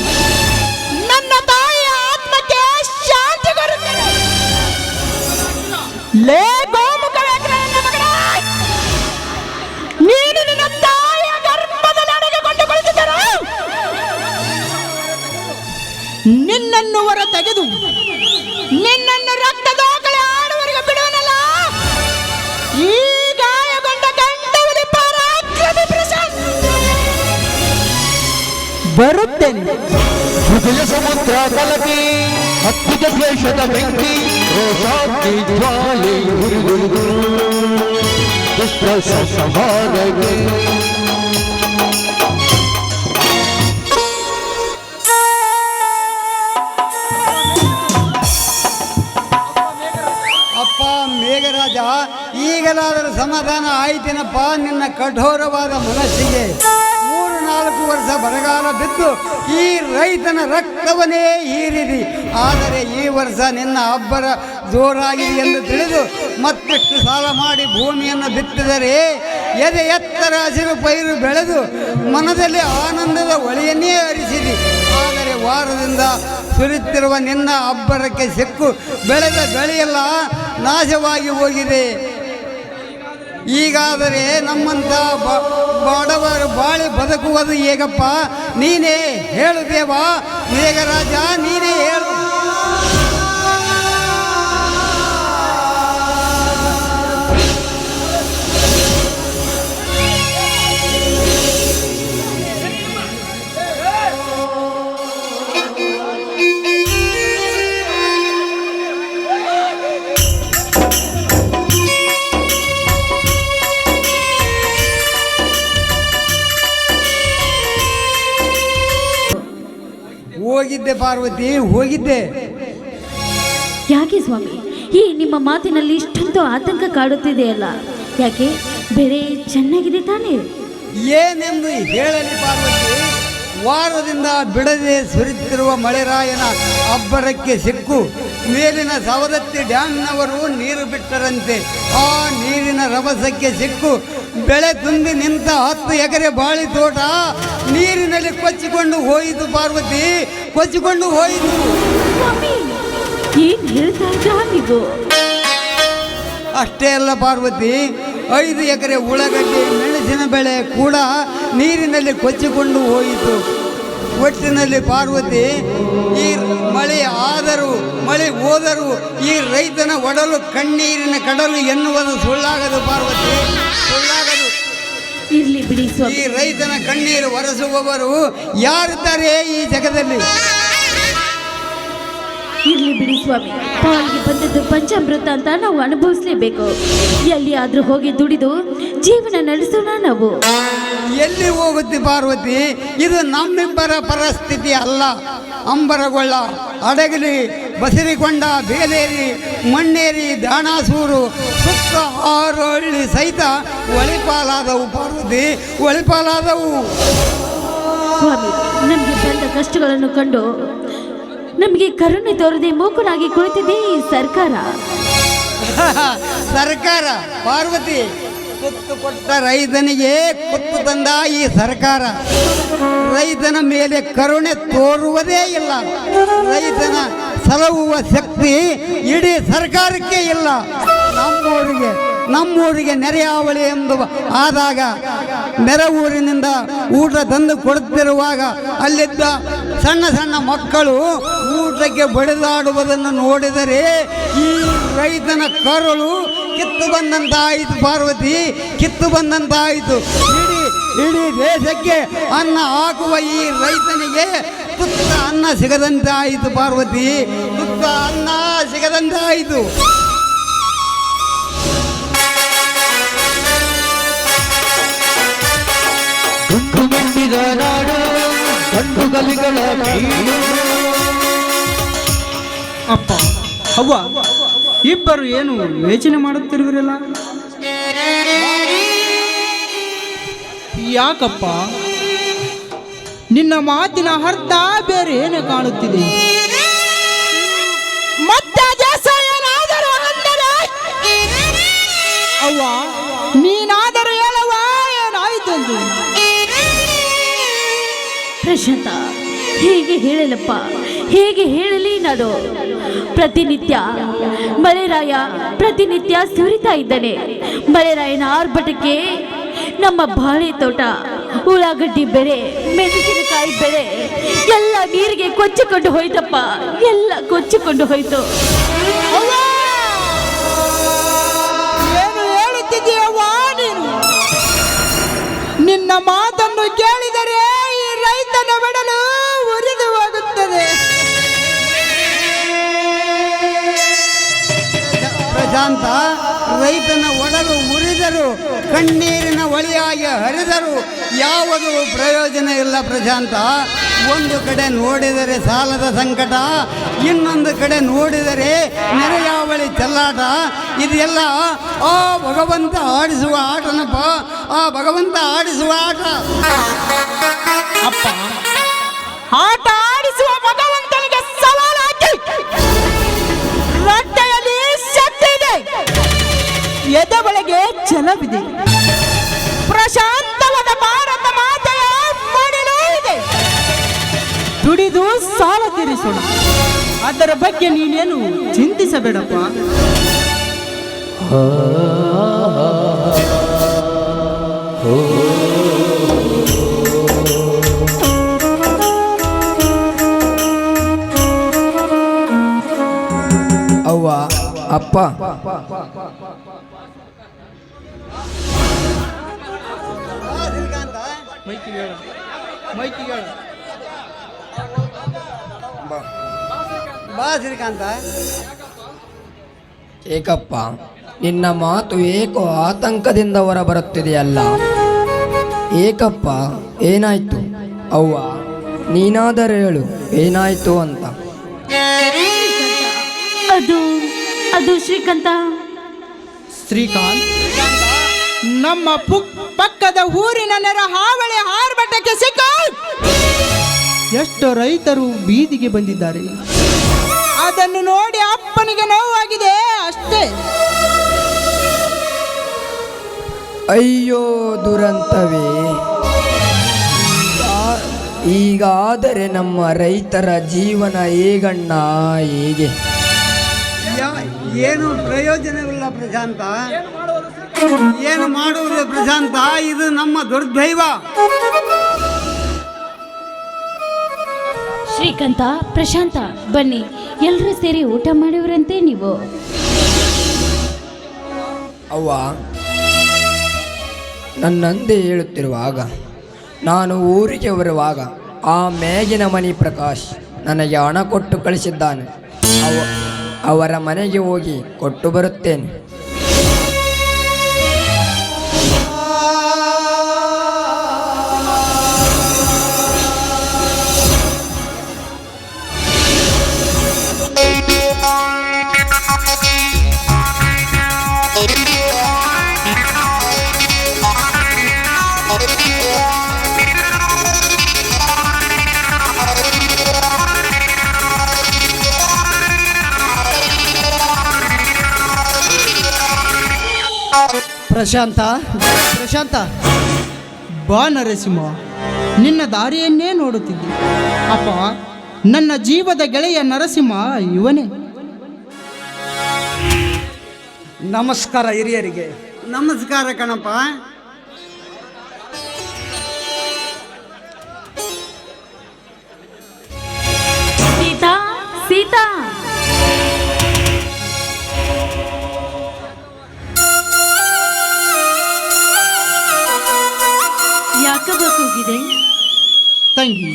ನನ್ನ ತಾಯಿಯ ಆತ್ಮಕ್ಕೆ ಶಾಂತಿ ಬರುತ್ತದೆ. ಲೇ ಗೋಮುಖವೇ ನನ್ನ ಮಗನೇ, ನೀನು ನಿನ್ನ ತಾಯಿಯ ಗರ್ಭದಲ್ಲಿ ಅಡಗಿಕೊಂಡು ಕುಳಿತಿದ್ದರು ನಿನ್ನನ್ನು ಹೊರ ತೆಗೆದು ನಿನ್ನನ್ನು ರಕ್ತ ದಾಖಲೆ ಆಡುವವರಿಗೆ ಬಿಡುವನಲ್ಲ. ಈ ಗಾಯಗೊಂಡ ಗಂಡವಲಿ ಪರಾಕ್ರಮಿ ಪ್ರಶಾಂತ್ ಬರುತ್ತೇನೆ. ಹೃದಯ ಸಮುದ್ರ ಕಲಕಿ ಅದ್ಭುತ ದ್ವೇಷದ ಬೆಂಕಿ ರೋಷಾಗ್ನಿ ಜ್ವಾಲೆ ಉರಿಯುವುದು ದುಷ್ಟ ಸಂಹಾರಕ್ಕೆ. ಅಪ್ಪ ಮೇಘರಾಜ, ಈಗಲಾದರೂ ಸಮಾಧಾನ ಆಯ್ತೇನಪ್ಪ ನಿನ್ನ ಕಠೋರವಾದ ಮನಸ್ಸಿಗೆ. 3-4 ವರ್ಷ ಬರಗಾಲ ಬಿದ್ದು ಈ ರೈತನ ರಕ್ತವನ್ನೇ ಹೀರಿರಿ. ಆದರೆ ಈ ವರ್ಷ ನಿನ್ನ ಅಬ್ಬರ ಜೋರಾಗಿದೆ ಎಂದು ತಿಳಿದು ಮತ್ತಷ್ಟು ಸಾಲ ಮಾಡಿ ಭೂಮಿಯನ್ನು ಬಿತ್ತಿದರೆ ಎದೆ ಎತ್ತರ ಹಸಿರು ಪೈರು ಬೆಳೆದು ಮನದಲ್ಲಿ ಆನಂದದ ಒಳೆಯನ್ನೇ ಹರಿಸಿರಿ. ಆದರೆ ವಾರದಿಂದ ಸುರಿಯುತ್ತಿರುವ ನಿನ್ನ ಅಬ್ಬರಕ್ಕೆ ಸಿಕ್ಕು ಬೆಳೆದ ಬೆಳೆಯೆಲ್ಲ ನಾಶವಾಗಿ ಹೋಗಿದೆ. ಈಗಾದರೆ ನಮ್ಮಂಥ ಬಡವರು ಬಾಳಿ ಬದುಕುವುದು ಹೇಗಪ್ಪ? ನೀನೇ ಹೇಳು ದೇವಾ, ಮೇಘರಾಜ ನೀನೇ ಹೇಳು. ಹೋಗಿದ್ದೆ ಪಾರ್ವತಿ, ಹೋಗಿದ್ದೆ. ಯಾಕೆ ಸ್ವಾಮಿ ಈ ನಿಮ್ಮ ಮಾತಿನಲ್ಲಿ ಇಷ್ಟೊಂದು ಆತಂಕ ಕಾಡುತ್ತಿದೆಯಲ್ಲ? ಯಾಕೆ ಬೆಳೆ ಚೆನ್ನಾಗಿದೆ ತಾನೇ? ಏನೆಂದು ಹೇಳಲಿ ಪಾರ್ವತಿ, ವಾರದಿಂದ ಬಿಡದೆ ಸುರಿಯುತ್ತಿರುವ ಮಳೆರಾಯನ ಅಬ್ಬರಕ್ಕೆ ಸಿಕ್ಕು ಮೇಲಿನ ಸವದತ್ತಿ ಡ್ಯಾಮ್ನವರು ನೀರು ಬಿಟ್ಟರಂತೆ. ಆ ನೀರಿನ ರಭಸಕ್ಕೆ ಸಿಕ್ಕು ಬೆಳೆ ತುಂಬಿ ನಿಂತ 10 ಎಕರೆ ಬಾಳಿ ತೋಟ ನೀರಿನಲ್ಲಿ ಕೊಚ್ಚಿಕೊಂಡು ಹೋಯಿತು ಪಾರ್ವತಿ, ಕೊಚ್ಚಿಕೊಂಡು ಹೋಯಿತು. ಸ್ವಾಮಿ ಏನ್ ಹೇಳ್ತಾ ಇದ್ದೀರಾ ನೀವು? ಅಷ್ಟೇ ಅಲ್ಲ ಪಾರ್ವತಿ, 5 ಎಕರೆ ಉಳ್ಳಾಗಡ್ಡಿ ಮೆಣಸಿನ ಬೆಳೆ ಕೂಡ ನೀರಿನಲ್ಲಿ ಕೊಚ್ಚಿಕೊಂಡು ಹೋಯಿತು. ಒಟ್ಟಿನಲ್ಲಿ ಪಾರ್ವತಿ, ಈ ಮಳೆ ಆದರೂ ಮಳೆ ಹೋದರೂ ಈ ರೈತನ ಒಡಲು ಕಣ್ಣೀರಿನ ಕಡಲು ಎನ್ನುವುದು ಸುಳ್ಳಾಗದು ಪಾರ್ವತಿ, ಸುಳ್ಳಾಗದು. ಇರ್ಲಿ ಬಿಡಿ ಈ ಸ್ವಾಮಿ, ರೈತನ ಕಣ್ಣೀರು ಒರೆಸುವವರು ಯಾರಿದ್ದಾರೆ ಈ ಜಗದಲ್ಲಿ? ಇರ್ಲಿ ಬಿಡಿ ಸ್ವಾಮಿ. ಪಾಲಿಗೆ ಬಂದದ್ದು ಪಂಚಾಮೃತ ಅಂತ ನಾವು ಅನುಭವಿಸ್ಲೇಬೇಕು. ಎಲ್ಲಿ ಆದ್ರೂ ಹೋಗಿ ದುಡಿದು ಜೀವನ ನಡೆಸೋಣ ನಾವು. ಎಲ್ಲಿ ಹೋಗುತ್ತೆ ಪಾರ್ವತಿ? ಇದು ನಮ್ಮಿಬ್ಬರ ಪರಿಸ್ಥಿತಿ ಅಲ್ಲ. ಅಂಬರಗೊಳ್ಳ, ಅಡಗಲಿ, ಬಸರಿಕೊಂಡ, ಬೇಲೇರಿ, ಮಣ್ಣೇರಿ, ದಾಣಾಸೂರು ಸುತ್ತ 6 ಹಳ್ಳಿ ಸಹಿತ ಒಳಿಪಾಲಾದವು ಪಾರ್ವತಿ, ಒಳಿಪಾಲಾದವು. ಸ್ವಾಮಿ, ನಮಗೆ ಬಂದ ಕಷ್ಟಗಳನ್ನು ಕಂಡು ನಮಗೆ ಕರುಣೆ ತೋರದೆ ಮೂಕನಾಗಿ ಕುಳಿತಿದೆ ಈ ಸರ್ಕಾರ. ಸರ್ಕಾರ ಪಾರ್ವತಿ, ಕುತ್ತು ಕೊಟ್ಟ ರೈತನಿಗೆ ಕುತ್ತು ತಂದ ಈ ಸರ್ಕಾರ ರೈತನ ಮೇಲೆ ಕರುಣೆ ತೋರುವುದೇ ಇಲ್ಲ. ರೈತನ ಸಲಹುವ ಶಕ್ತಿ ಇಡೀ ಸರ್ಕಾರಕ್ಕೆ ಇಲ್ಲ. ನಮ್ಮೂರಿಗೆ ನೆರೆಯಾವಳಿ ಎಂದು ಆದಾಗ, ನೆರೆಯೂರಿನಿಂದ ಊಟ ತಂದು ಕೊಡುತ್ತಿರುವಾಗ ಅಲ್ಲಿದ್ದ ಸಣ್ಣ ಸಣ್ಣ ಮಕ್ಕಳು ಊಟಕ್ಕೆ ಬಡಿದಾಡುವುದನ್ನು ನೋಡಿದರೆ ಈ ರೈತನ ಕರುಳು ಕಿತ್ತು ಬಂದಂತಾಯಿತು ಪಾರ್ವತಿ, ಕಿತ್ತು ಬಂದಂತಾಯಿತು. ಇಡೀ ದೇಶಕ್ಕೆ ಅನ್ನ ಹಾಕುವ ಈ ರೈತನಿಗೆ ತುತ್ತ ಅನ್ನ ಸಿಗದಂತಾಯಿತು ಪಾರ್ವತಿ, ತುತ್ತ ಅನ್ನ ಸಿಗದಂತಾಯಿತು. ಗಂಡು ಮೆಟ್ಟಿದ ನಾಡು, ಗಂಡು ಗಲಿಗಳ ಬೀಡು. ಅಪ್ಪ ಅವ್ವ ಇಬ್ಬರು ಏನು ಯೋಚನೆ ಮಾಡುತ್ತಿರುವಿರಲ್ಲ? ಯಾಕಪ್ಪ, ನಿನ್ನ ಮಾತಿನ ಅರ್ಥ ಬೇರೆ ಏನು ಕಾಣುತ್ತಿದೆ? ಅವ್ವ, ನೀನಾದರೂ ಹೇಳುವ ಏನಾಯ್ತೆಂದು? ಪ್ರಶಾಂತ, ಹೇಗೆ ಹೇಳಲಪ್ಪ, ಹೇಗೆ ಹೇಳಲಿ ನಾನು? ಪ್ರತಿನಿತ್ಯ ಮಳೆರಾಯ ಪ್ರತಿನಿತ್ಯ ಸುರಿತಾ ಇದ್ದಾನೆ. ಮಳೆರಾಯನ ಆರ್ಭಟಕ್ಕೆ ನಮ್ಮ ಬಾಳೆ ತೋಟ, ಉಳ್ಳಾಗಡ್ಡಿ ಬೆಳೆ, ಮೆಣಸಿನಕಾಯಿ ಬೆಳೆ ಎಲ್ಲ ನೀರಿಗೆ ಕೊಚ್ಚಿಕೊಂಡು ಹೋಯ್ತಪ್ಪ, ಎಲ್ಲ ಕೊಚ್ಚಿಕೊಂಡು ಹೋಯ್ತು. ಏನು ಹೇಳುತ್ತಿದ್ದೀಯವ್ವ ನೀನು? ನಿನ್ನ ಮಾತನ್ನು ಕೇಳಿದರೆ ಈ ರೈತನ ಬಡಲು ಉರಿದು ಹೋಗುತ್ತದೆ. ಪ್ರಶಾಂತ, ರೈತನ ಒಡಲು ಮುರಿದರು, ಕಣ್ಣೀರಿನ ಹೊಳೆಯಾಗಿ ಹರಿದರು, ಯಾವುದು ಪ್ರಯೋಜನ ಇಲ್ಲ ಪ್ರಶಾಂತ. ಒಂದು ಕಡೆ ನೋಡಿದರೆ ಸಾಲದ ಸಂಕಟ, ಇನ್ನೊಂದು ಕಡೆ ನೋಡಿದರೆ ನೆರೆಯಾವಳಿ ಚೆಲ್ಲಾಟ. ಇದೆಲ್ಲ ಆ ಭಗವಂತ ಆಡಿಸುವ ಆಟನಪ್ಪ, ಆ ಭಗವಂತ ಆಡಿಸುವ ಆಟ. ಅಪ್ಪ, ಆಟ ಆಡಿಸುವ ಭಗವಂತನಿಗೆ ಸವಾಲು ಹಾಕಿ ರಟ್ಟೆಯಲ್ಲಿ ಶಕ್ತಿ ಇದೆ, ಎದೆ ಒಳಗೆ ಛಲವಿದೆ, ಪ್ರಶಾಂತವಾದ ಭಾರತ ಮಾತೆಯ ಮಡಿಲು ಇದೆ. ದುಡಿದು ಸಾಲ ತೀರಿಸೋಣ, ಅದರ ಬಗ್ಗೆ ನೀನೇನು ಚಿಂತಿಸಬೇಡಪ್ಪ. ಅವ್ವ, ಅಪ್ಪ, ಬಾ ಶ್ರೀಕಾಂತ. ಏಕಪ್ಪ, ನಿನ್ನ ಮಾತು ಏಕೋ ಆತಂಕದಿಂದ ಹೊರ ಬರುತ್ತಿದೆಯಲ್ಲ. ಏಕಪ್ಪ, ಏನಾಯ್ತು? ಅವ್ವ, ನೀನಾದರೂ ಹೇಳು, ಏನಾಯ್ತು ಅಂತ. ಅದು ಶ್ರೀಕಾಂತ, ಶ್ರೀಕಾಂತ್, ನಮ್ಮ ಪಕ್ಕದ ಊರಿನ ನೆರ ಹಾವಳಿ ಆರ್ಭಟಕ್ಕೆ ಸಿಕ್ಕ ಎಷ್ಟು ರೈತರು ಬೀದಿಗೆ ಬಂದಿದ್ದಾರೆ. ಅದನ್ನು ನೋಡಿ ಅಪ್ಪನಿಗೆ ನೋವಾಗಿದೆ ಅಷ್ಟೇ. ಅಯ್ಯೋ ದುರಂತವೇ! ಈಗಾದರೆ ನಮ್ಮ ರೈತರ ಜೀವನ ಹೇಗಣ್ಣ, ಹೇಗೆ? ಏನು ಪ್ರಯೋಜನವಿಲ್ಲ ಪ್ರಶಾಂತ, ಏನು ಮಾಡುವುದು ಪ್ರಶಾಂತ? ಇದು ನಮ್ಮ ದುರ್ದೈವ. ಶ್ರೀಕಾಂತ, ಪ್ರಶಾಂತ, ಬನ್ನಿ ಎಲ್ಲರೂ ಸೇರಿ ಊಟ ಮಾಡಿವ್ರಂತೆ ನೀವು. ಅವ್ವ, ನನ್ನಂದೆ ಹೇಳುತ್ತಿರುವಾಗ ನಾನು ಊರಿಗೆ ಬರುವಾಗ ಆ ಮೇಗಿನ ಮನಿ ಪ್ರಕಾಶ್ ನನಗೆ ಹಣ ಕೊಟ್ಟು ಕಳಿಸಿದ್ದಾನೆ. ಅವರ ಮನೆಗೆ ಹೋಗಿ ಕೊಟ್ಟು ಬರುತ್ತೇನೆ. ಪ್ರಶಾಂತ, ಪ್ರಶಾಂತ, ಬಾ ನರಸಿಂಹ, ನಿನ್ನ ದಾರಿಯನ್ನೇ ನೋಡುತ್ತಿದ್ದೆ. ಅಪ್ಪ, ನನ್ನ ಜೀವದ ಗೆಳೆಯ ನರಸಿಂಹ ಇವನೇ. ನಮಸ್ಕಾರ ಹಿರಿಯರಿಗೆ. ನಮಸ್ಕಾರ ಕಣಪ್ಪ. ಸೀತಾ, ಸೀತಾ, ಯಾಕಬೇಕಾಗಿದೆ? ತಂಗಿ,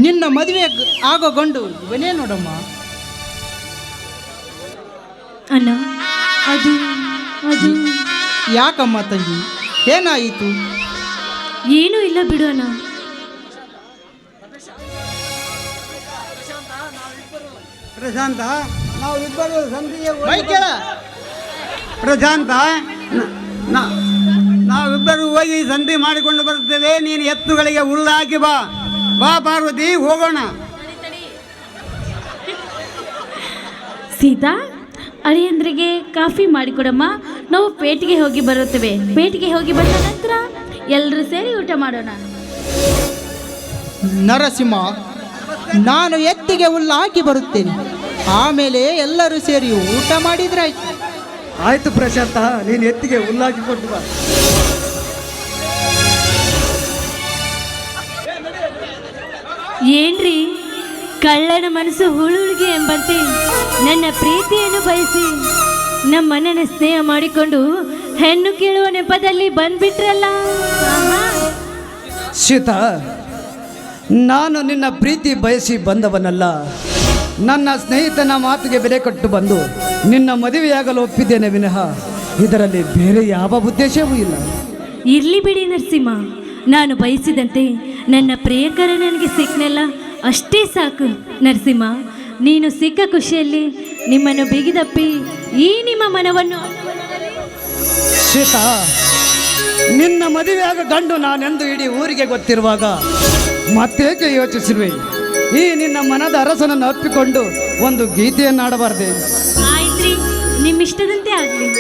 ನಿನ್ನ ಮದುವೆ ಆಗೋ ಗಂಡು ಇವನೇ ನೋಡಮ್ಮ. ಅಣ್ಣ, ಅದು ಅದು ಯಾಕಮ್ಮ ತಂಗಿ, ಏನಾಯಿತು? ಏನೂ ಇಲ್ಲ ಬಿಡು ಅಣ್ಣ. ಪ್ರಶಾಂತ, ನಾವಿಬ್ಬರು ಸಂಧಿಗೆ ಮೈ ಕೇಳ. ಪ್ರಶಾಂತ, ನಾವಿಬ್ಬರು ಹೋಗಿ ಸಂಧಿ ಮಾಡಿಕೊಂಡು ಬರುತ್ತೇವೆ. ನೀನು ಎತ್ತುಗಳಿಗೆ ಹುಲ್ಲು ಹಾಕಿ ಬಾ. ಬಾ ಪಾರ್ವತಿ, ಹೋಗೋಣ. ಸೀತಾ, ಅಳಿಯಂದ್ರಿಗೆ ಕಾಫಿ ಮಾಡಿಕೊಡಮ್ಮ. ನಾವು ಪೇಟೆಗೆ ಹೋಗಿ ಬರುತ್ತೇವೆ. ಪೇಟೆಗೆ ಹೋಗಿ ಬಂದ ನಂತರ ಎಲ್ಲರೂ ಸೇರಿ ಊಟ ಮಾಡೋಣ. ನರಸಿಂಹ, ನಾನು ಎತ್ತಿಗೆ ಹುಲ್ಲು ಹಾಕಿ ಬರುತ್ತೇನೆ. ಆಮೇಲೆ ಎಲ್ಲರೂ ಸೇರಿ ಊಟ ಮಾಡಿದ್ರಾಯ್ತು. ಆಯ್ತು ಪ್ರಶಾಂತ, ನೀನು ಎತ್ತಿಗೆ ಹುಲ್ಲಾಕಿ ಕೊಟ್ಟು ಬಾ. ಏನ್ರಿ, ಕಳ್ಳನ ಮನಸ್ಸು ಹುಳುಳಿಗೆ ಎಂಬಂತೆ ನನ್ನ ಪ್ರೀತಿಯನ್ನು ಬಯಸಿ ನಮ್ಮಣ್ಣನ ಸ್ನೇಹ ಮಾಡಿಕೊಂಡು ಹೆಣ್ಣು ಕೇಳುವ ನೆಪದಲ್ಲಿ ಬಂದ್ಬಿಟ್ರಲ್ಲ. ಸೀತಾ, ನಾನು ನಿನ್ನ ಪ್ರೀತಿ ಬಯಸಿ ಬಂದವನಲ್ಲ. ನನ್ನ ಸ್ನೇಹಿತನ ಮಾತಿಗೆ ಬೆಲೆ ಕೊಟ್ಟು ಬಂದು ನಿನ್ನ ಮದುವೆಯಾಗಲು ಒಪ್ಪಿದ್ದೇನೆ ವಿನಃ ಇದರಲ್ಲಿ ಬೇರೆ ಯಾವ ಉದ್ದೇಶವೂ ಇಲ್ಲ. ಇರ್ಲಿ ಬಿಡಿ ನರಸಿಂಹ, ನಾನು ಬಯಸಿದಂತೆ ನನ್ನ ಪ್ರಿಯಕರ ನನಗೆ ಸಿಕ್ಕನಲ್ಲ, ಅಷ್ಟೇ ಸಾಕು. ನರಸಿಂಹ, ನೀನು ಸಿಕ್ಕ ಖುಷಿಯಲ್ಲಿ ನಿಮ್ಮನ್ನು ಬಿಗಿದಪ್ಪಿ ಈ ನಿಮ್ಮ ಮನವನ್ನು. ಸೀತಾ, ನಿನ್ನ ಮದುವೆಯಾಗ ಗಂಡು ನಾನೆಂದು ಇಡೀ ಊರಿಗೆ ಗೊತ್ತಿರುವಾಗ ಮತ್ತೇಕೆ ಯೋಚಿಸಿರುವೆ? ಈ ನಿನ್ನ ಮನದ ಅರಸನನ್ನು ಅಪ್ಪಿಕೊಂಡು ಒಂದು ಗೀತೆಯನ್ನು ಆಡಬಾರ್ದೆ? ಆಯ್ತ್ರಿ, ನಿಮ್ಮಿಷ್ಟದಂತೆ ಆಗಲಿ.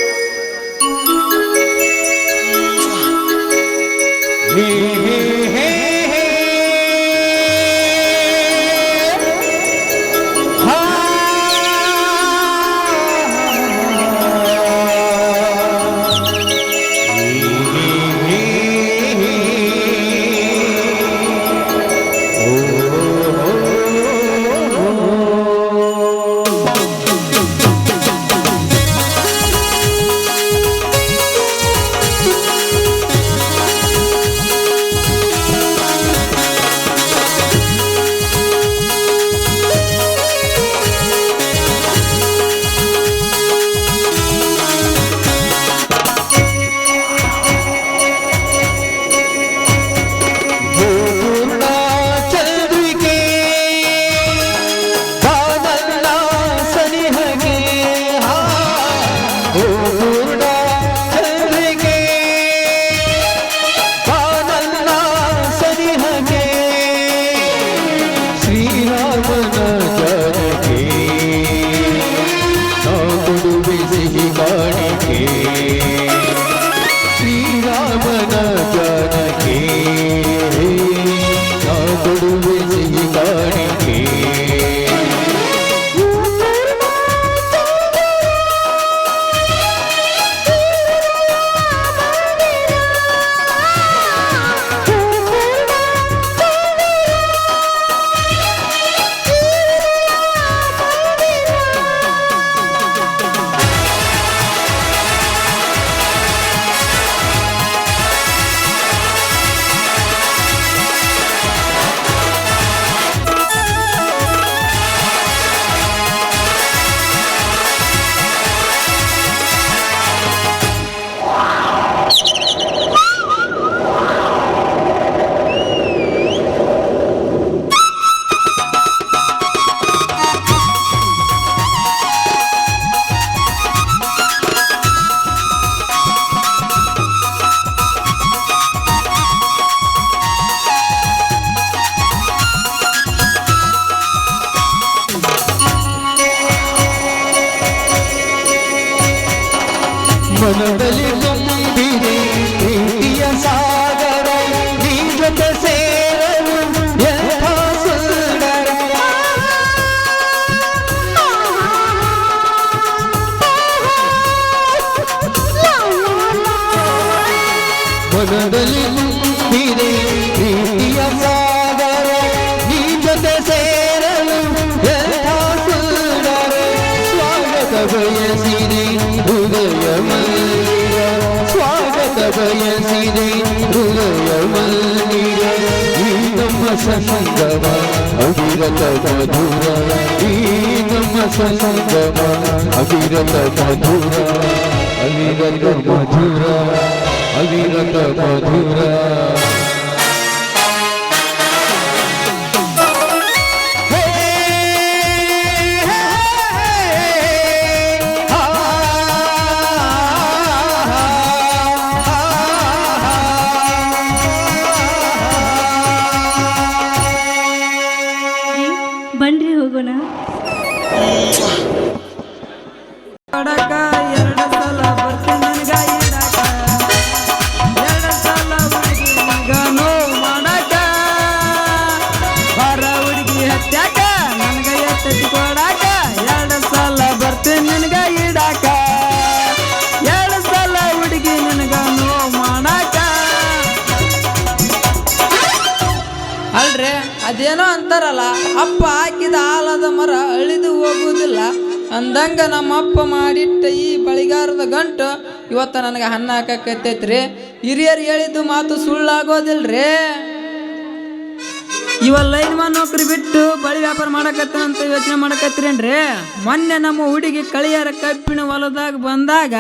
ಸೀರೆ ಪ್ರೀತಿಯ ಸಾಗರ ನೀ ಜೊತೆ ಸೇರಲು ಎಂಥ ಸುಂದರ ಸ್ವಾಗತ ಬಯಸಿದೆ ಹೃದಯ ಮಂದಿರ ಸ್ವಾಗತ ಬಯಸಿದೆ ಹೃದಯ ಮಂದಿರ ಈ ನಮ್ಮ ಸಂಗಮ ಅವಿರತ ಮಧುರ ಈ ನಮ್ಮ ಸಂಗಮ ಅವಿರತ ಮಧುರ ಅವಿರತ ಮಧುರ ಅವಿರತ ಮಧುರ ಬನ್ರಿ ಹೋಗೋಣ. ಅಲ್ರಿ ಅದೇನೋ ಅಂತಾರಲ್ಲ, ಅಪ್ಪ ಹಾಕಿದ ಆಲದ ಮರ ಅಳಿದು ಹೋಗುವುದಿಲ್ಲ ಅಂದಂಗ ನಮ್ಮ ಅಪ್ಪ ಮಾಡಿಟ್ಟ ಈ ಬಳಿಗಾರದ ಗಂಟು ಇವತ್ತು ನನಗೆ ಹಣ್ಣು ಹಾಕಕತ್ತೈತ್ರಿ. ಹಿರಿಯರು ಹೇಳಿದ್ದು ಮಾತು ಸುಳ್ಳಾಗೋದಿಲ್ರಿ. ಇವ ಲೈನ್ಮನ್ ನೌಕರಿ ಬಿಟ್ಟು ಬಳಿ ವ್ಯಾಪಾರ ಮಾಡಕತ್ತಂತ ಯೋಚನೆ ಮಾಡಕತ್ತೀರೇನ್ರಿ? ಮೊನ್ನೆ ನಮ್ಮ ಹುಡುಗಿ ಕಳಿಯರ ಕಬ್ಬಿಣ ಹೊಲದಾಗ ಬಂದಾಗ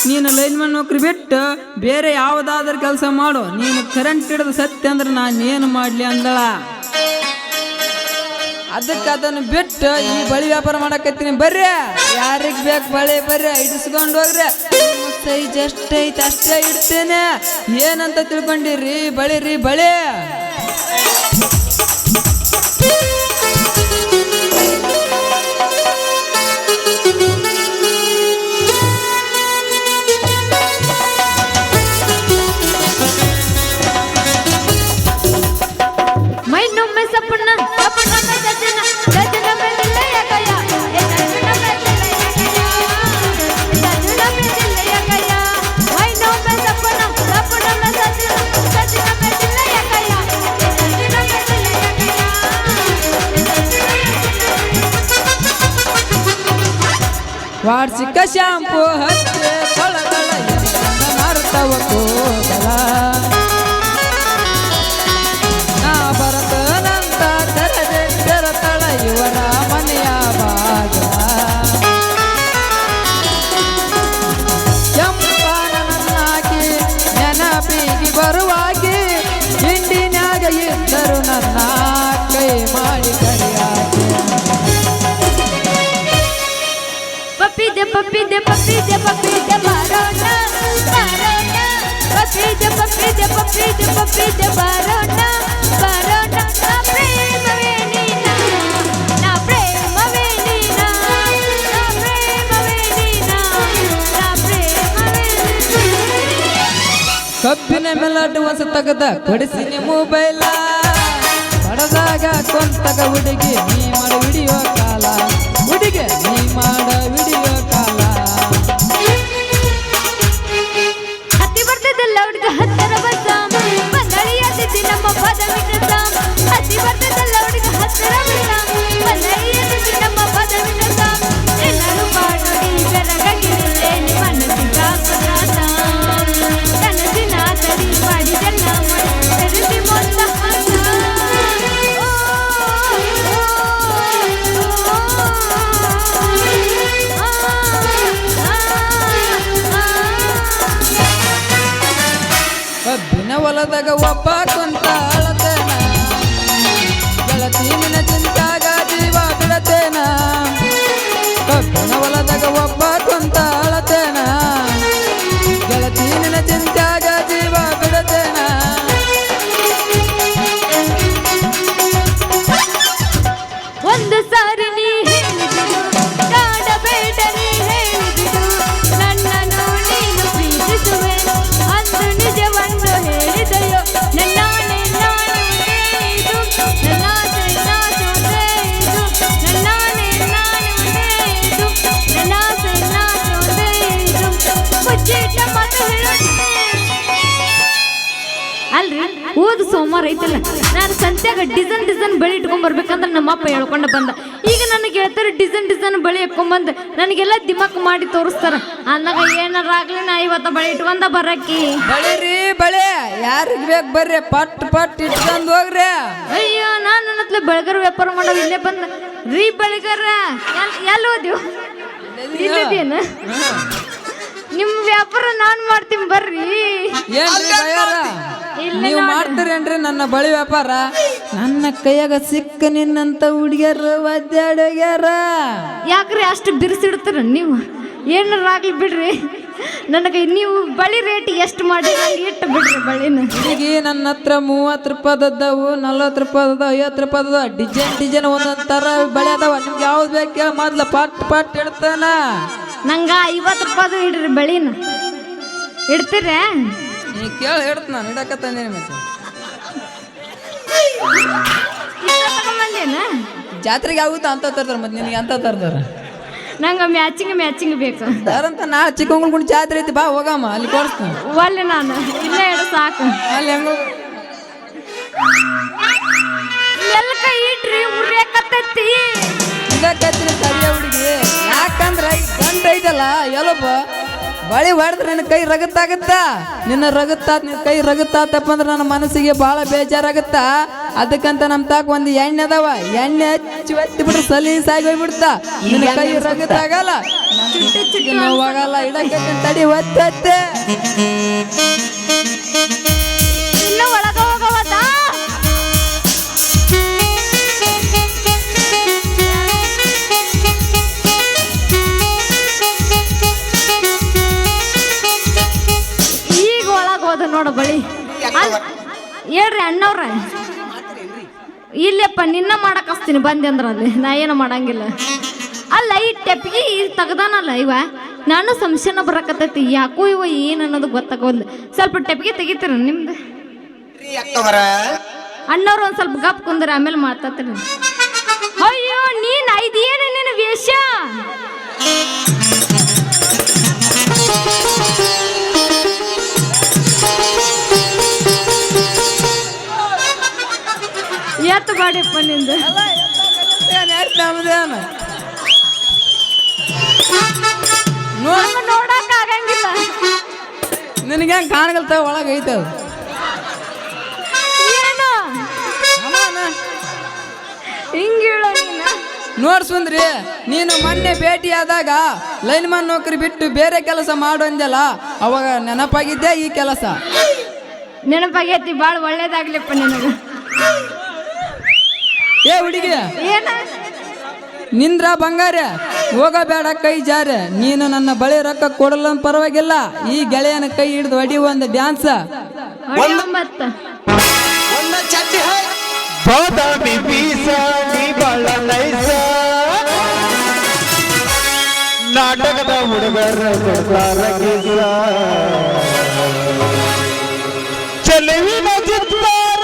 ನೀನು ಲೈನ್ಮನ್ ನೌಕರಿ ಬಿಟ್ಟು ಬೇರೆ ಯಾವುದಾದ್ರೂ ಕೆಲಸ ಮಾಡು, ನೀನು ಕರೆಂಟ್ ಹಿಡಿದು ಸತ್ಯ ಅಂದ್ರೆ ನಾನು ಏನು ಮಾಡಲಿ ಅಂದಳ. ಅದಕ್ಕೆ ಅದನ್ನು ಬಿಟ್ಟು ಈ ಬಳಿ ವ್ಯಾಪಾರ ಮಾಡಕತ್ತೀನಿ. ಬರ್ರಿ, ಯಾರಿಗೆ ಬೇಕು ಬಳಿ ಬರ್ರಿ, ಇಡಿಸ್ಕೊಂಡು ಹೋಗ್ರಿ. ಸೈಜ್ ಎಷ್ಟೈತೆ ಅಷ್ಟೇ ಇಡ್ತೇನೆ. ಏನಂತ ತಿಳ್ಕೊಂಡಿರಿ? ಬಳಿ ರೀ ಬಳಿ. ವಾರ್ಷಿಕ ಶಾಂಪು ಹಚ್ಚೆ ಕೊಳಗಳ ನರ್ತವ ಕೂದಲ ನಾ ಬರತನಂತ ತೆರತಳ ಇವರ ಮನೆಯ ಬಾಗಿಲ. ಕೆಂಪಾನನ್ನಾಕಿ ನೆನಪಿಗೆ ಬರುವಾಗಿ ಹಿಂಡಿನ್ಯಾಗ ಇದ್ದರು ನನ್ನ ಕೈ ಮಾಡಿ ಕರಿಯಾಗಿ. ಪಪ್ಪಿದೆ ಪಪ್ಪಿದೆ ಪಪ್ಪಿದೆ ಪಪ್ಪಿದೆ ಬಾರೋಣ ಬಾರೋಣ ಪಪ್ಪಿದೆ ಪಪ್ಪಿದೆ ಪಪ್ಪಿದೆ ಪಪ್ಪಿದೆ ಬಾರೋಣ ಬಾರೋಣ. ನಾ ಪ್ರೇಮವೇ ನೀನ ನಾ ಪ್ರೇಮವೇ ನೀನ ನಾ ಪ್ರೇಮವೇ ನೀನ ನಾ ಪ್ರೇಮವೇ ನೀನ. ಕಬ್ಬಿನ ಮೇಲಾಟ ಹೊಸ ತಗದ ಕೊಡಿಸಿನಿ ಮೊಬೈಲ ಪಡೆದಾಗ ಕೊಂತಗ ಹುಡುಗಿ ನೀ ಮಾಡ ವಿಡಿಯೋ ಕಾಲ ಹುಡುಗಿ ನೀ ಮಾಡ ವಿಡಿಯೋ ಕಾಲ. ಹತ್ತಿ ಬರ್ತದಲ್ಲ ಹುಡುಗ ಹತ್ತರ ಬಸ ಬಂದಳಿಯದಿದ್ದಿ ನಮ್ಮ ಪದ ವಿಕಸ. ಹತ್ತಿ ಬರ್ತದಲ್ಲ ಹುಡುಗ ಹತ್ತರ ಬಸ ಬಂದಳಿಯದಿದ್ದಿ ನಮ್ಮ ಪದ ವಿಕಸ. ಎಲ್ಲರೂ ಮಾಡಿ ಬೆರಗಾಗಿರಲೇ ಮನಸ್ಸಿನ ಪ್ರಕಾಶ ಕನಸಿನ ತಡಿ ಮಾಡಿದೆಲ್ಲ ತೆರೆದಿ ಮೊತ್ತ ಹಾಸ. ಕಬ್ಬಿನ ಹೊಲದಾಗ ಒಬ್ಬ ಕುಂತ ಅಳತೇನ ಗೆಳತಿ ನಿನ್ನ ಚಿಂತಾಗ ಜೀವ ಬಿಡತೇನ. ಕಬ್ಬಿನ ಹೊಲದಾಗ ಒಬ್ಬ ಕುಂತ ಅಳತೇನ ಗೆಳತಿ ನಿನ್ನ ಚಿಂತಾಗ ಜೀವ ಬಿಡತೇನ. ಒಂದು ಸಾರಿ ನೀ ಹೇಳಿಬಿಡು ಕಾಡಬೇಡ ನೀ ಹೇಳಿಬಿಡು ನನ್ನನ್ನು ನೀನು ಪ್ರೀತಿಸುವೆ ಅಂದು ನಿಜವನ್ನು ಹೇಳಿದೆಯೋ. ನನ್ನಾನೆ ನಾನು ಇದು ನನ್ನಾಸೆ ನಾನು ಇದು ನನ್ನಾನೆ ನಾನು ಇದು ನನ್ನಾಸೆ ನಾನು ಅಲ್ರಿ ಹೋದ ಸೋಮವಾರ ಐತಲ್ಲ ನಾನು ಸಂತ್ಯಾಗ ಡಿಸೈನ್ ಬಳಿ ಇಟ್ಕೊಂಡ್ ಬರ್ಬೇಕಂದ್ರೆ ನಮ್ಮಪ್ಪ ಹೇಳ್ಕೊಂಡ ಬಂದ. ಈಗ ನನಗೆ ಹೇಳ್ತಾರೆ ಡಿಸೈನ್ ಬಳಿ ಇಟ್ಕೊಂಡ್ಬಂದು ನನಗೆಲ್ಲ ದಿಮಾಕ್ ಮಾಡಿ ತೋರಿಸ್ತಾರ. ಅಂದಾಗ ಏನಾರ ಆಗ್ಲಿ ನಾ ಇವತ್ತ ಬಳಿ ಇಟ್ಕೊಂಡ ಬರಕ್ಕಿ. ಬಳಿರಿ ಬಳೆ ಯಾರಿಗೆ ಬೇಕು ಬರ್ರಿ, ಪಟ್ ಇಟ್ಕೊಂಡ್ ಹೋಗ್ರಿ. ಅಯ್ಯೋ ನಾನು ನನ್ನ ಹತ್ರ ಬೆಳಗರ ವ್ಯಾಪಾರ ಮಾಡೋ ಇಲ್ಲೇ ಬಂದ ರೀ ಬೆಳಗರ ಎಲ್ಲಿ ಹೋದ್ಯು ಇಲ್ಲಿದೇನ ನಿಮ್ ವ್ಯಾಪಾರ ನಾನ್ ಮಾಡ್ತೀನಿ ಬರ್ರಿ. ನೀವು ಮಾಡ್ತೀರೇನ್ರಿ ನನ್ನ ಬಳಿ ವ್ಯಾಪಾರ? ನನ್ನ ಕೈಯಾಗ ಸಿಕ್ಕ ನಿನ್ನಂತ ಹುಡುಗಿಯರು ಒದ್ದಾಡೋಗ್ಯಾರ. ಯಾಕ್ರಿ ಅಷ್ಟು ಬಿರ್ಸಿಡ್ತಾರ ನೀವು? ಏನಾರ ಆಗ್ಲಿ ಬಿಡ್ರಿ, ನನಗೆ ನೀವು ಬಳಿ ರೇಟ್ ಎಷ್ಟು ಮಾಡಿ ನಂಗೆ ಇಟ್ಟು ಬಿಡ್ರಿ ಬಳಿನ. ಈಗ ನನ್ನ ಹತ್ರ 30 ರೂಪಾಯಿದವು, 40 ರೂಪಾಯಿದ, 50 ರೂಪಾಯಿದ ಡಿಸೈನ್ ಒಂದೊಂದು ಥರ ಬಳೆ ಅದಾವ. ನಿಮ್ಗೆ ಯಾವ್ದು ಬೇಕು ಮೊದ್ಲು ಪಟ್ ಇಡ್ತಾನ. ನಂಗೆ 50 ರೂಪಾಯಿದು ಇಡ್ರಿ ಬಳಿನ. ಇಡ್ತೀರ? ನೀ ಕೇಳಿ ಹಿಡ್ತ ನಾನು ಇಡಕತ್ತಂದೇನೆ. ಮತ್ತೆ ಜಾತ್ರೆಗೆ ಆಗುತ್ತಾ ಅಂತ ತರ್ತಾರೆ, ಮತ್ತೆ ನಿನಗೆ ಅಂತ ತರ್ತಾರ? ನಂಗೆ ಮ್ಯಾಚಿಂಗ್ ಬೇಕು. ಯಾರಂತ ನಾ ಚಿಕ್ಕಮಗಳೂರು ಜಾತ್ರೆ ಐತಿ, ಬಾ ಹೋಗಮ್ಮ ಅಲ್ಲಿ ಕೊಡಿಸ್ತೀನಿ. ಒಲ್ಲೆ ನಾನು ಇಲ್ಲೇ ಇಡು ಸಾಕು. ಅಲ್ಲಿ ಹೆಂಗ ಎಲ್ಕ ಇಡ್ರಿ ಉರ್ಯಾಕತ್ತೈತಿ. ಇದಕ್ಕತ್ತಿನ ಕರಿಯ ಹುಡುಗಿ, ಯಾಕಂದ್ರೆ ಗಂಟ ಐತಲ್ಲ ಎಲ್ಲೊಬ್ಬ ಬಳಿ ಹೊಡೆದ್ರೆ ನಿನ್ನ ಕೈ ರಗತ್ತಾಗತ್ತ. ನಿನ್ನ ಕೈ ರಗತ್ತಾತಪ್ಪ ಅಂದ್ರೆ ನನ್ನ ಮನಸ್ಸಿಗೆ ಭಾಳ ಬೇಜಾರಾಗತ್ತ. ಅದಕ್ಕಂತ ನಮ್ಮ ತಾಕ ಒಂದು ಎಣ್ಣೆ ಅದಾವ, ಎಣ್ಣೆ ಹಚ್ಚಿ ಒತ್ತಿ ಬಿಟ್ರೆ ಸಲೀಸಾಗಿ ಹೋಗ್ಬಿಡ್ತಾ. ನಿನ್ನ ಕೈ ರಗತ್ತಾಗಲ್ಲ, ಹೋಗಲ್ಲ. ಇಡಕ್ಕೆ ತಡಿ ಒತ್ತೆ ಇನ್ನು ಒಳಗ ಹೋಗವದ. ಈಗ ಒಳಗ ಹೋದ ನೋಡ ಬಳಿ. ಹೇಳ್ರಿ ಅಣ್ಣವ್ರ, ಇಲ್ಲಪ್ಪ ನಿನ್ನ ಮಾಡಕ್ ಹಸ್ತೀನಿ ಬಂದೆ ಅಂದ್ರ ಅಲ್ಲಿ ನಾ ಏನು ಮಾಡಂಗಿಲ್ಲ. ಅಲ್ಲ ಈ ಟೆಪ್ಗಿ ತೆಗ್ದಾನಲ್ಲ ಇವ, ನಾನು ಸಂಶಯನ ಬರಕತ್ತೈತಿ. ಯಾಕೋ ಇವ ಏನು ಅನ್ನೋದು ಗೊತ್ತಾಗೋಲ್ಲ. ಸ್ವಲ್ಪ ಟೆಪ್ಗಿ ತೆಗಿತೀರ ನಿಮ್ದು? ಅಣ್ಣವ್ರು ಒಂದ್ ಸ್ವಲ್ಪ ಗಪ್ ಕುಂದ್ರೆ ಆಮೇಲೆ ಮಾತಾಡ್ತೀರ. ಅಯ್ಯೋ ನೀನ್ ಇದೇನು ನಿನ್ನ ವೇಷ? ಎತ್ತು ಬಾಡಿಯಪ್ಪ ನಿಂದು. ನೋಡಕ್ ಆಗಂಗಿಲ್ಲ. ನಿನಗೆ ಹೆಂಗ್ ಕಾಣಗಲ್ತ ಒಳಗೆ ಐತದ ಏನು ಹಿಂಗ ನೋಡ್ಸುಂದ್ರಿ. ನೀನು ಮೊನ್ನೆ ಭೇಟಿಯಾದಾಗ ಲೈನ್ಮನ್ ನೌಕರಿ ಬಿಟ್ಟು ಬೇರೆ ಕೆಲಸ ಮಾಡು ಅಂದಲ್ಲ, ಅವಾಗ ನೆನಪಾಗಿದ್ದೆ ಈ ಕೆಲಸ? ನೆನಪಾಗೈತಿ. ಭಾಳ ಒಳ್ಳೇದಾಗ್ಲಿಪ್ಪ ನಿನಗ. ಏ ಹುಡುಗಿ, ಏನ ನಿಂದ್ರ ಬಂಗಾರ, ಹೋಗಬೇಡ ಕೈ ಜಾರ. ನೀನು ನನ್ನ ಬಳಿ ರೊಕ್ಕ ಕೊಡಲ್ಲ ಪರವಾಗಿಲ್ಲ, ಈ ಗೆಳೆಯನ ಕೈ ಹಿಡಿದು ಹೊಡಿ ಒಂದು ಡ್ಯಾನ್ಸ್. ಬಾದಾಮಿ ಬೀಸ ನೀ ಬಾಳ ನೈಸ, ನಾಟಕದ ಹುಡುಗರ ಚೆಲುವಿನ ಚಿತ್ತಾರ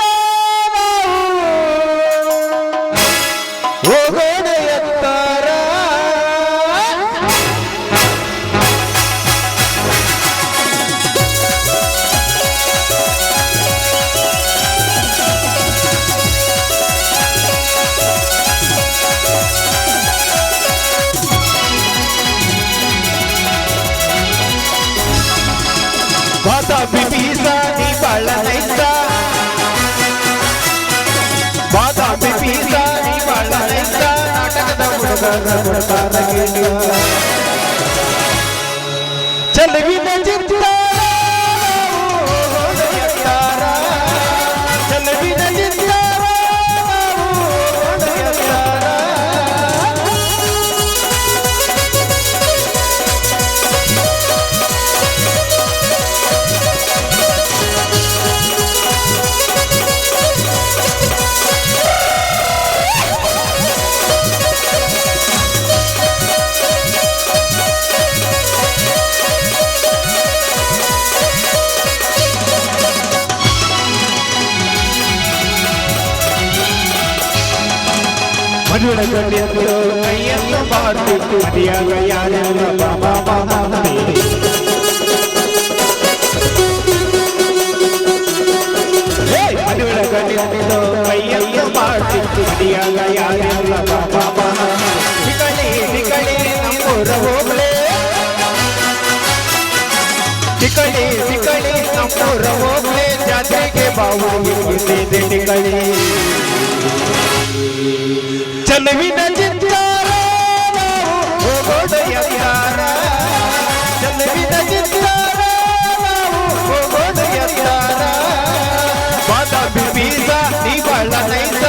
ಹೋಗೋಣ ಎತ್ತಾರ. ಬಾದಾಮಿ ಬೀಸ ನೀ ಬಾಳ ನೈಸ, ಬಾದಾಮಿ ಬೀಸ ನೀ ಬಾಳ ನೈಸ, ನಾಟಕದ ಹುಡುಗರ ಚೆಲುವಿನ ಚಿತ್ತಾರ ಎತ್ತಾರ, ಚೆಲುವಿನ ಚಿತ್ತಾರ ಎತ್ತಾರ. ಮನುಡ ಕಣ್ಣೆಂದು ಕೈಯನ್ನು ಬಾರ್ತಿತ್ತು ಮದಿಯಾಗ ಯಾರೆಲ್ಲ ಬಾಬಾ ಬಾಬಾ ಯಾರನಿದು ಕೈಯನ್ನು ಮಾಡ್ತಿತ್ತು ಮಡಿಯಾಗ ಯಾರಿಲ್ಲ ಬಾಬಾ ಸಿಕಳಿ ನಮ್ಮೂರ ಹೋಗ್ಲೆ ಸಿಕಳಿ ನಮ್ಮೂರ ಹೋಗ್ಲೆ ಜಾತ್ರೆಗೆ ಬಾವು ಹಿಂಗಿದೆ ನಿಕಳಿ ಚಲುವಿನ ಚಿತ್ತಾರ ಹೋಗೋಣ ಯಾರ ಚಲುವಿನ ಚಿತ್ತಾರ ಹೋಗೋಣ ಯಾರ ಬಾದಾಮಿ ಬೀಸ ನೀ ಬಾಳ ನೈಸ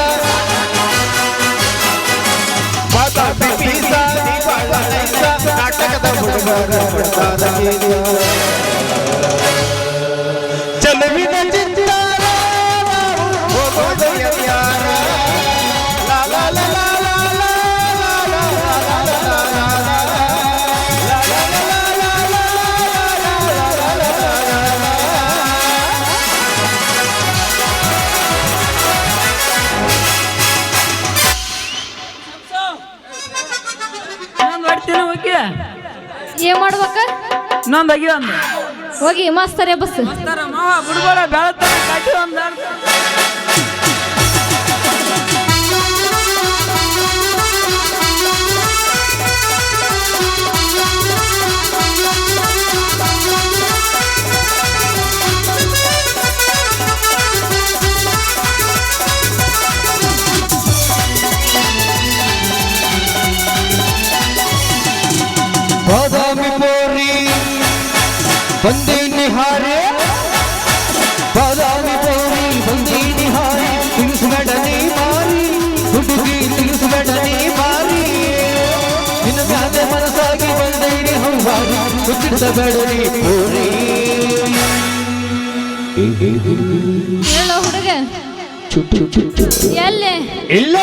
ಬಾದಾಮಿ ಬೀಸ ನೀ ಬಾಳ ನೈಸ ನಾಟಕದ ಹುಡುಗರ ಬಿಡ್ತಾರ ಚಲುವಿನ ಚಿತ್ತಾರ ಹೋಗೋಣ ಯಾರ ಲಾ ಲಾ ಲಾ ಲಾ ಏನ್ ಮಾಡ್ಬೇಕ ಇನ್ನೊಂದು ಅಗಿ ಒಂದು ಹೋಗಿ ಮಾಸ್ತರೇ ಬಸ್ ಮಾವ ಬಿಡ್ಬೇಡ ಬೆಳತಾನೆ ಕಟ್ಟಿ ಒಂದು ಬಾದಾಮಿ ಪೋರಿ ಬಂದಿ ನಿಹಾರೆ ಬಾದಾಮಿ ಪೋರಿ ಬಂದಿ ನಿಹಾರೆ ತಿಳಿಸಬೇಡನೆ ಮಾರಿ ಹುಡುಗಿ ತಿಳಿಸಬೇಡನೆ ಮಾರಿ ನಿನ್ನ ಮ್ಯಾಲೆ ಮನಸ್ಸಾಗಿ ಬಂದೈನಿ ಹೌವಾರಿ ಗೊತ್ತಿಸಬೇಡನೆ ಪೋರಿ ಹೇಳೋ ಹುಡುಗ ಎಲ್ಲೇ ಇಲ್ಲ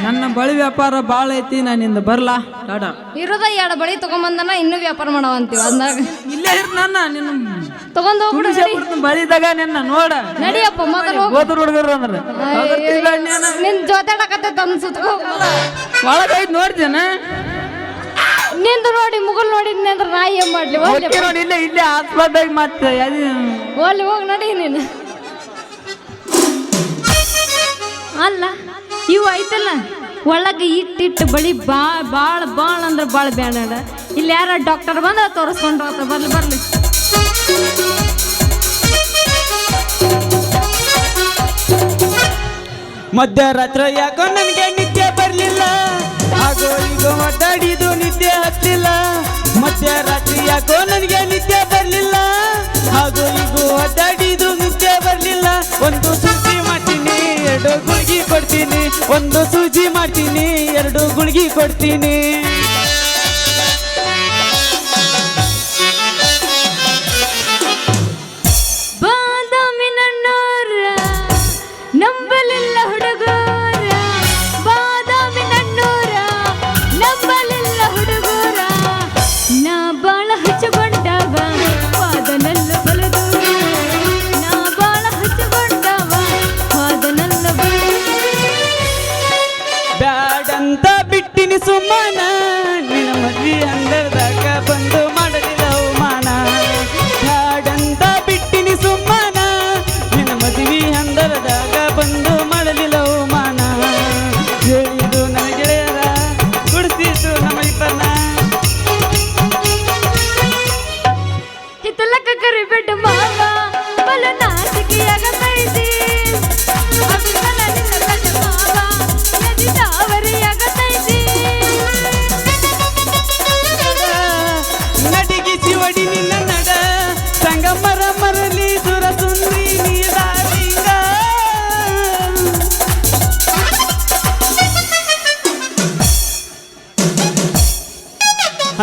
ನನ್ನ ಬಳಿ ವ್ಯಾಪಾರ ಬಾಳ ಐತಿ ನಾನಿಂದ ಬರ್ಲಾ ಟಾಟಾ ಇರೋದ ಎರಡು ಬಳಿ ತಗೊಂಬಂದನ ಇನ್ನೂ ವ್ಯಾಪಾರ ಮಾಡವ ಅಂತೀವ ಅಂದಾಗ ಇಲ್ಲೇ ಇರ್ ನನ್ನ ನಿನ್ನ ತಗೊಂಡ್ ಹೋಗ್ಬಿಡು ಬಳಿದಾಗ ನಿನ್ನ ನೋಡ ನಡಿಯಪ್ಪ ಮೊದಲು ಓದ್ರ ಹುಡುಗರು ಅಂದ್ರೆ ನಿನ್ ಜೊತೆಡಕತ್ತೆ ತಂದು ಸುತ್ಕೋ ಒಳಗೈತ್ ನೋಡ್ತೇನೆ ನಿಂದು ನೋಡಿ ಮುಗುಲ್ ನೋಡಿದ್ನಿ ಅಂದ್ರೆ ನಾ ಏನ್ ಮಾಡ್ಲಿ ನೋಡಿ ಇಲ್ಲೇ ಇಲ್ಲೇ ಆಸ್ಪತ್ರೆಗೆ ಮತ್ತೆ ಹೋಗ್ಲಿ ಹೋಗಿ ನಡಿ ನೀನು ಅಲ್ಲ ಇವು ಐತಲ್ಲ ಒಳಗೆ ಇಟ್ಟಿಟ್ಟು ಬಳಿ ಭಾಳ ಅಂದ್ರೆ ಭಾಳ ಬ್ಯಾಡ ಇಲ್ಲಿ ಯಾರ ಡಾಕ್ಟರ್ ಬಂದ್ರೆ ತೋರಿಸ್ಕೊಂಡು ಹೋಗ್ತಾರೆ ಬರ್ಲಿ ಮಧ್ಯರಾತ್ರಿ ಯಾಕೋ ನನಗೆ ನಿದ್ದೆ ಬರಲಿಲ್ಲ ಆಗೋ ಈಗ ಮಾತಾಡಿದು ನಿದ್ದೆ ಹತ್ತಲಿಲ್ಲ ಮಧ್ಯರಾತ್ರಿ ಯಾಕೋ ನನಗೆ ನಿದ್ದೆ ಬರಲಿಲ್ಲ ಹಾಗೂ ಈಗ ಮಾತಾಡಿದು ನಿದ್ದೆ ಬರಲಿಲ್ಲ ಒಂದು ಸೂಜಿ ಮಾಡ್ತೀನಿ ಎರಡು ಗುಳಿಗೆ ಕೊಡ್ತೀನಿ ಒಂದು ಸೂಜಿ ಮಾಡ್ತೀನಿ ಎರಡು ಗುಳಿಗೆ ಕೊಡ್ತೀನಿ ಬಾದಾಮಿ ನನ್ನೋರ ನಂಬಲಿಲ್ಲ ಹುಡುಗರ ಬಾದಾಮಿ ನನ್ನೋರ ನಂಬಲಿಲ್ಲ ಹುಡುಗರ ನಾ ಬಾಳ ಹಚ್ಚಗೊಂಡವ ವಾದನಲ್ಲ ಬಲದೂರ ನಾ ಬಾಳ ಹಚ್ಚಗೊಂಡವ ವಾದನಲ್ಲ ಬ್ಯಾಡಂತ ಬಿಟ್ಟಿನಿ ಸುಮ್ಮನ ನಿನ್ನ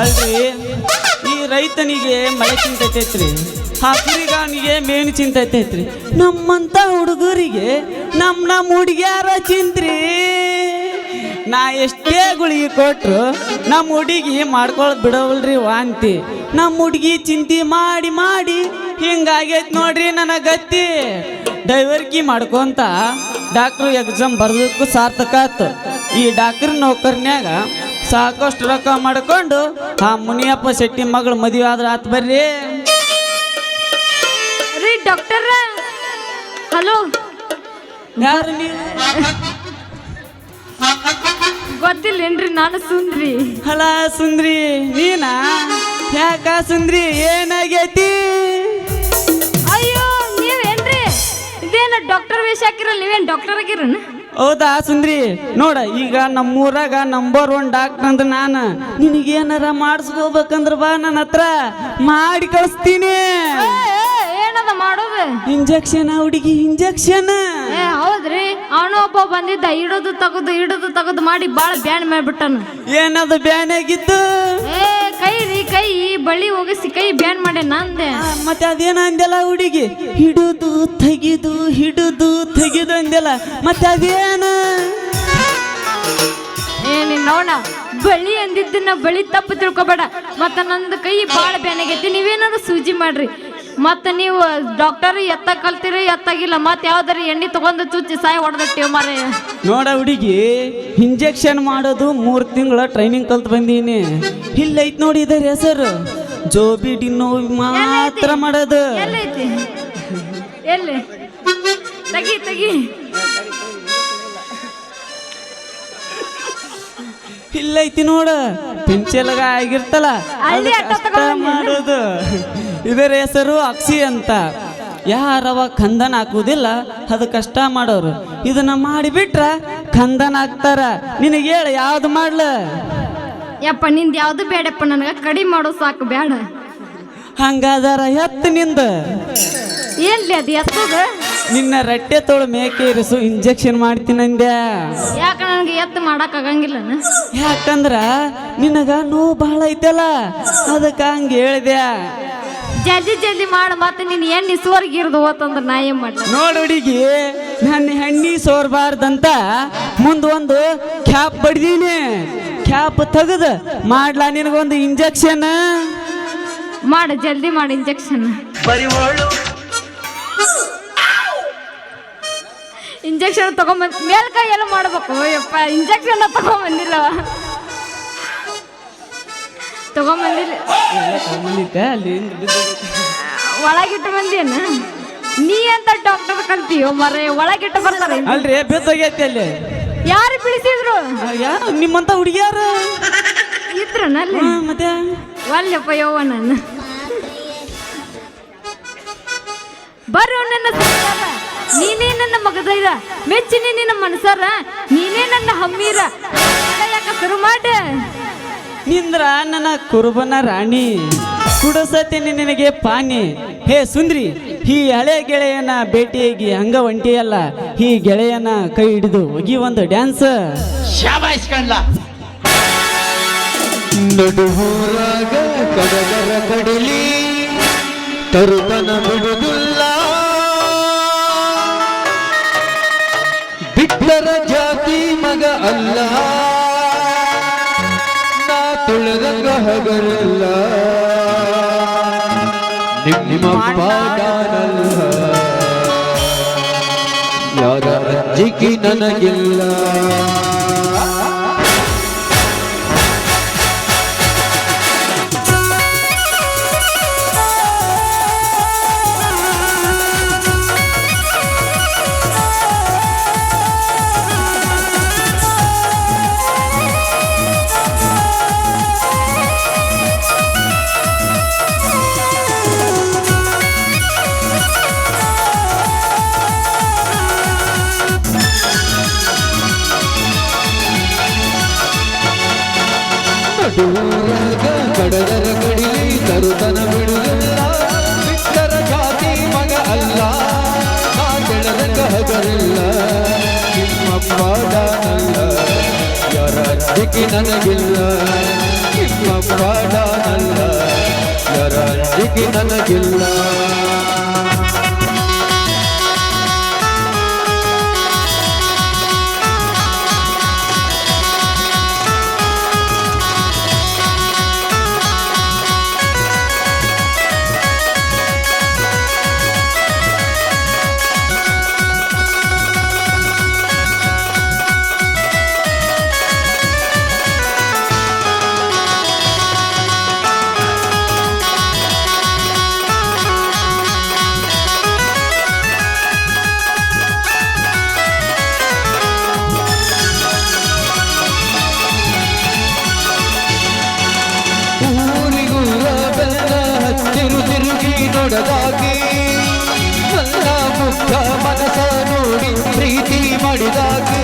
ಅಲ್ರಿ ಈ ರೈತನಿಗೆ ಮಳೆ ಚಿಂತೈತೈತ್ರಿ, ಆ ಕುರಿಗಾನಿಗೆ ಮೇನು ಚಿಂತೈತೈತ್ರಿ. ನಮ್ಮಂತ ಹುಡುಗರಿಗೆ ನಮ್ಮ ಹುಡುಗ್ಯಾರ ಚಿಂತ್ರಿ. ನಾ ಎಷ್ಟೇ ಗುಳಿಗೆ ಕೊಟ್ರು ನಮ್ಮ ಹುಡುಗಿ ಮಾಡ್ಕೊಳ್ ಬಿಡವಲ್ರಿ ವಾಂತಿ. ನಮ್ಮ ಹುಡುಗಿ ಚಿಂತೆ ಮಾಡಿ ಮಾಡಿ ಹಿಂಗಾಗೈತಿ ನೋಡ್ರಿ ನನ್ನ ಗತಿ. ಡೈವರ್ಕಿ ಮಾಡ್ಕೊಂತ ಡಾಕ್ಟ್ರು ಎಕ್ಸಾಮ್ ಬರ್ದಕ್ಕೂ ಸಾರ್ಥಕ ಆತು. ಈ ಡಾಕ್ಟ್ರ್ ನೌಕರ್ನ್ಯಾಗ ಸಾಕಷ್ಟು ರೊಕ್ಕ ಮಾಡ್ಕೊಂಡು ಆ ಮುನಿಯಪ್ಪ ಶೆಟ್ಟಿ ಮಗಳು ಮದುವೆ ಆದ್ರೆ ಆತ್ ಬರ್ರಿ. ರೀ ಡಾಕ್ಟರ್, ಹಲೋ, ಯಾರು ನೀವು? ಗೊತ್ತಿಲ್ಲೇನ್ರಿ? ನಾನು ಸುಂದ್ರಿ. ಹಲ ಸುಂದ್ರಿ, ನೀನಾ? ಯಾಕ ಸುಂದ್ರಿ, ಏನಾಗೈತಿ? ಅಯ್ಯೋ ನೀವೇನ್ರಿ? ಇದೇನ ಡಾಕ್ಟರ್ ವೇಷ ಹಾಕಿರಲ್ಲ, ನೀವೇನ್ ಡಾಕ್ಟರ್ ಆಗಿರನ? ಹೌದಾ ಸುಂದ್ರಿ, ನೋಡ ಈಗ ನಮ್ಮೂರಾಗ ನಂಬರ್ 1 ಡಾಕ್ಟರ್ ಅಂದ್ರೆ ನಾನು. ನಿನಗೇನಾರ ಮಾಡಿಸ್ಕೋಬೇಕಂದ್ರ ಬಾ ನನ್ನ ಹತ್ರ, ಮಾಡಿ ಕಳಿಸ್ತೀನಿ. ಏನದ ಮಾಡೋದು? ಇಂಜೆಕ್ಷನ್, ಹುಡುಗಿ ಇಂಜೆಕ್ಷನ್. ಹೌದ್ರಿ, ಅವನು ಒಬ್ಬ ಬಂದಿದ್ದ, ಇಡೋದು ತಗದು ಮಾಡಿ ಬಾಳ ಬ್ಯಾನ್ ಮಾಡ್ಬಿಟ್ಟನು. ಏನದು ಬ್ಯಾನ್ ಆಗಿದ್ದು? ಕೈ ರೀ, ಕೈ ಬಳಿ ಹೋಗಿಸಿ ಕೈ ಬ್ಯಾನ್ ಮಾಡಿ ನಂದೆ. ಮತ್ತೆ ಅದೇನ ಅಂದೆಲ್ಲ ಹುಡುಗಿ, ಹಿಡುದು ತೆಗಿದು ಅಂದೆಲ್ಲ, ಮತ್ತೆ ಅದೇನು? ನೋಡ, ಬಳಿ ಅಂದಿದ್ದನ್ನ ಬಳಿ ತಪ್ಪು ತಿಳ್ಕೊಬೇಡ. ಮತ್ತ ನಂದು ಕೈ ಬಾಳ ಬ್ಯಾನ್ ಆಗೈತಿ, ನೀವೇನಾದ್ರು ಸೂಜಿ ಮಾಡ್ರಿ. ಮತ್ತ ನೀವು ಡಾಕ್ಟರ್ ಎತ್ತ ಕಲ್ತಿರಿ, ಎತ್ತಾಗಿಲ್ಲ, ಮತ್ ಯಾವ್ದಾರ ಎಣ್ಣೆ ತಗೊಂಡು ಚುಚ್ಚಿ ಸಾಯಿ ಹೊಡೆದಟ್ಟಿವ್ ಮಾರ. ನೋಡ ಹುಡುಗಿ, ಇಂಜೆಕ್ಷನ್ ಮಾಡೋದು 3 ತಿಂಗಳ ಟ್ರೈನಿಂಗ್ ಕಲ್ತ್ ಬಂದೀನಿ. ಇಲ್ಲೈತ್ ನೋಡಿ ಇದರ ಹೆಸರು, ಜೋಬಿಡಿ ನೋವು ಮಾತ್ರ ಮಾಡೋದು. ಎಲ್ಲೈತಿ? ಎಲ್ಲಿ? ತೆಗಿ. ಇಲ್ಲೈತಿ ನೋಡ, ಪಿಂಚೆಲಗ ಆಗಿರ್ತಲ್ಲ ಅಲ್ಲಿ ಅಷ್ಟ ಮಾಡೋದು. ಇದರ ಹೆಸರು ಅಕ್ಸಿ ಅಂತ. ಯಾರವ ಖಂದನ ಹಾಕುವುದಿಲ್ಲ, ಅದು ಕಷ್ಟ ಮಾಡೋರು. ಇದನ್ನ ಮಾಡಿಬಿಟ್ರ ಖಂದನ ಹಾಕ್ತಾರ. ನಿನಗೆ ಹೇಳ ಯಾವ್ದು ಮಾಡ್ಲ? ಯಪ್ಪ ನಿಂದ ಯಾವ್ದು ಬೇಡಪ್ಪ, ನನಗ ಕಡಿಮೆ ಮಾಡೋ ಸಾಕು, ಬೇಡ. ಹಂಗಾದಾರ ಎತ್ತು ನಿಂದ. ಏನ್ಲಿ ಅದು ಎತ್ತದ? ನಿನ್ನ ರಟ್ಟೆ ತೋಳು ಮೇಕೆ ಇರಿಸು, ಇಂಜೆಕ್ಷನ್ ಮಾಡ್ತೀನಂದ್ಯ. ಯಾಕ ನನಗೆ ಎತ್ತು ಮಾಡಕ್ ಆಗಂಗಿಲ್ಲ? ಯಾಕಂದ್ರ ನಿನಗ ನೋವು ಬಹಳ ಐತಲ್ಲ, ಅದಕ್ಕ ಹಂಗ ಹೇಳ್ದ್ಯಾ. ಜಲ್ದಿ ಮಾಡ, ಮತ್ತೆ ನೀನ್ ಎಣ್ಣೆ ಸೋರ್ಗಿರ್ದು ಹೋತಂದ್ರ ನಾ ಏನ್ ಮಾಡ್ಲ? ನೋಡ್ ಹುಡುಗಿ, ನನ್ನ ಹೆಣ್ಣಿ ಸೋರ್ಬಾರ್ದಂತ ಮುಂದೊಂದು ಕ್ಯಾಪ್ ಬಡ್ದೀನಿ. ಕ್ಯಾಪ್ ತೆಗದ ಮಾಡ್ಲಾ ನಿನಗೊಂದು ಇಂಜೆಕ್ಷನ್? ಮಾಡ, ಜಲ್ದಿ ಮಾಡಿ ಇಂಜೆಕ್ಷನ್. ಇಂಜೆಕ್ಷನ್ ತಗೊಂಬಂದ್ ಮೇಲ್ಕೈ ಎಲ್ಲ ಮಾಡ್ಬೇಕು. ಯಪ್ಪ ಇಂಜೆಕ್ಷನ್ ತಗೊಂಬಂದಿಲ್ಲವ, ತಗೊಂಬಂದಿಲ್ಲ. ಒಳಗಿಟ್ಟು ಬಂದೇನ? ನೀ ಅಂತ ಡಾಕ್ಟರ್ ಕಲ್ತೀಯೋ ಮರೆ, ಒಳಗಿಟ್ಟು ಬರ್ತಾರೆ. ಅಲ್ರಿ ಬಿದ್ದೋಗೈತಿ ಅಲ್ಲಿ. ಯಾರು ಬಿಡಿಸಿದ್ರು? ಯಾರು ನಿಮ್ಮಂತ ಹುಡುಗಿಯಾರ ಇದ್ರು ನಲ್ಲಿ. ಮತ್ತೆ ಒಲ್ಲಪ್ಪ ಯವ್ವ, ನಾನು ಬರೋ ನನ್ನ ಸಂಸಾರ, ನೀನೇ ನನ್ನ ಮಗದೈದ, ಮೆಚ್ಚಿನಿ ನಿನ್ನ ಮನಸಾರ, ನೀನೇ ನನ್ನ ಹಮ್ಮೀರ. ಯಾಕ ಶುರು ಮಾಡ? ನಿಂದ್ರ ನನ್ನ ಕುರುಬನ ರಾಣಿ, ಕುಡಸತೀನಿ ನಿನಗೆ ಪಾನಿ. ಹೇ ಸುಂದ್ರಿ, ಈ ಹಳೆ ಗೆಳೆಯನ ಭೇಟಿಯಾಗಿ ಹಂಗ ಒಂಟಿಯಲ್ಲ, ಈ ಗೆಳೆಯನ ಕೈ ಹಿಡಿದು ಹೋಗಿ ಒಂದು ಡ್ಯಾನ್ಸ್. ನಡುಹೂರಾಗ ಕಡಗರ ಕಡಲಿ ತರುತನ ಬಿಡುದಿಲ್ಲ, ಬಿಟ್ಟರ ಜಾತಿ ಮಗ ಅಲ್ಲ, ನಾ ತುಳದಂಗ ಹಗರಲ್ಲ, ನಿಮ್ಮಪ್ಪ ನಾನಲ್ಲ, ಯಾರ ಅಜ್ಜಿಗೆ ನನಗಿಲ್ಲ. ಕಡಗರ ಕಡಿಲಿ ತರುತನ ಬಿಡುವುದಿಲ್ಲ, ಬಿಟ್ಟರ ಜಾತಿ ಮಗ ಅಲ್ಲ, ನಾ ಕೆಳದಂಗ ಹಗರಿಲ್ಲ, ನಿಮ್ಮಪ್ಪ ನಾನಲ್ಲ, ಯಾರ ಅಜ್ಜಿಗೆ ನನಗಿಲ್ಲ, ತಿಮ್ಮಪ್ಪ ನಾನಲ್ಲ ಯಾರ ಅಂಜಿಕೆ ನನಗಿಲ್ಲ ನೋಡದಾಗಿ ನನ್ನ ಮುಗ್ಧ ಮನಸ ನೋಡಿ ಪ್ರೀತಿ ಮಾಡಿದಾಗಿ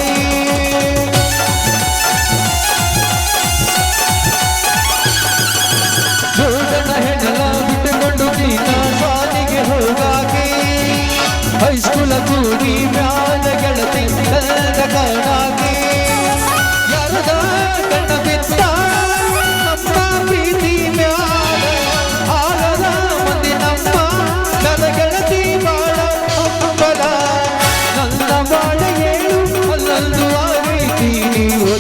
ಜೋಡನ ಹೆಣಲ ಬಿಟ್ಟುಕೊಂಡು ನೀನ ಶಾಲೆಗೆ ಹೋಗಾಗಿ ಹೈಸ್ಕೂಲ ಕೂಡಿ ಮ್ಯಾಲ ಗೆಳತಿ ನನ್ನ ಕಾಣಾಗಿ ಯಾರದ ಕಣ್ಣ ಬಿತ್ತ ನಮ್ಮ ಪ್ರೀತಿ ಮ್ಯಾಲ ಆಲದ ಮಂದಿ ನಮ್ಮ ನನ್ನ ಗೆಳತಿ ಬಾಳ ಹಬ್ಬಲ ನನ್ನ ಬಾಳ ಏಳು ಅಲ್ಲೊಂದು ಆಗೈತಿ ನೀವು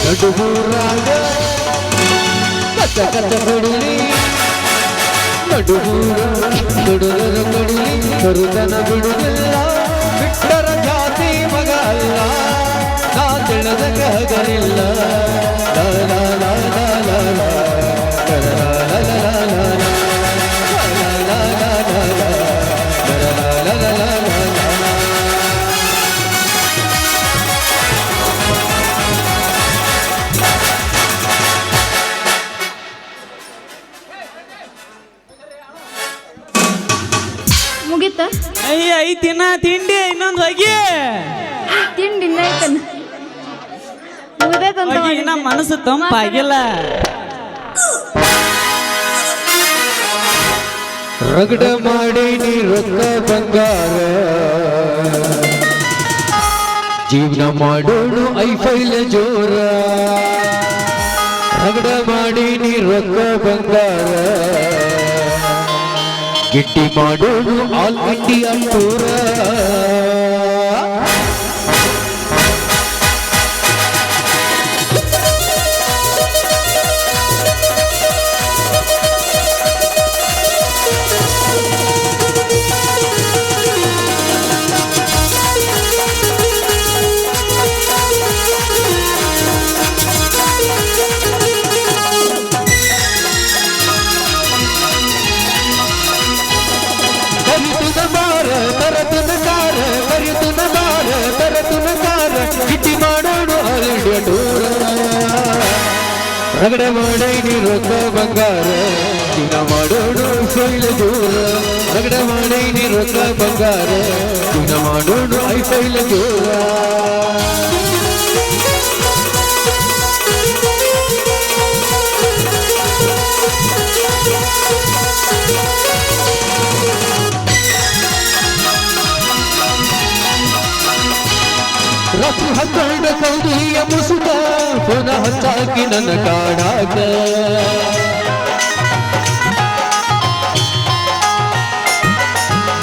ನಡುಗೂರಾಗ ಕಚ್ಚ ಕಚ್ಚ ಕೊಡಲಿ ನಡುಗೂರ ದುಡುದರ ಕೊಡಲಿ ಕರುತನ ಬಿಡುವುದಿಲ್ಲ ಬಿಟ್ಟರ ಜಾತಿ ಮಗ ಅಲ್ಲ ನಾ ತಿಳಿದ ಕಗರಿಲ್ಲ ಲಾ ಲಾ ಲಾ ಲಾ ಲಾ ಲಾ ಲಾ ಲಾ ಲಾ ಲಾ ಲಾ ಮುಗೀತ ಅಯ್ಯ ಐತಿನ ತಿಂಡಿ ಇನ್ನೊಂದು ಹೋಗಿ ತಿಂಡಿ ಆಯ್ತನ ಮುಗ್ದೈತಂತ ನಮ್ಮ ಮನಸ್ಸು ತಂಪಾಗಿಲ್ಲ ರಗಡ ಮಾಡಿ ನೀ ರೊಕ್ಕ ಬಂಗಾರ ಜೀವನ ಮಾಡೋಣ ಐಫೈಲ ಜೋರ ರಗಡ ಮಾಡಿ ನೀ ರೊಕ್ಕ ಬಂಗಾರ ಗಿಟ್ಟಿ ಮಾಡೋಣ ಆಲ್ ಇಂಡಿಯಾ ಟೂರ ಗಿಟ್ಟಿ ಮಾಡೋಣ ಆಲ್ ಇಂಡಿಯಾ ಟೂರ ರಗಡ ಮಾಡೈ ನೀ ರೊಕ್ಕ ಬಂಗಾರ ಜೀವನ ಮಾಡೋಣ ಸೈಲ ಜೋರ ರಗಡ ಮಾಡೈ ನೀ ರೊಕ್ಕ ಬಂಗಾರ ಜೀವನ ಮಾಡೋಣ ಐಫೈಲ ಜೋರ ರಾತ್ರಿ 12 ಸೌದಿಯ ಮುಸುಕ ಪುನಃ ಹಚ್ಚಾಕಿ ನನ್ನ ಕಾಡಾಕ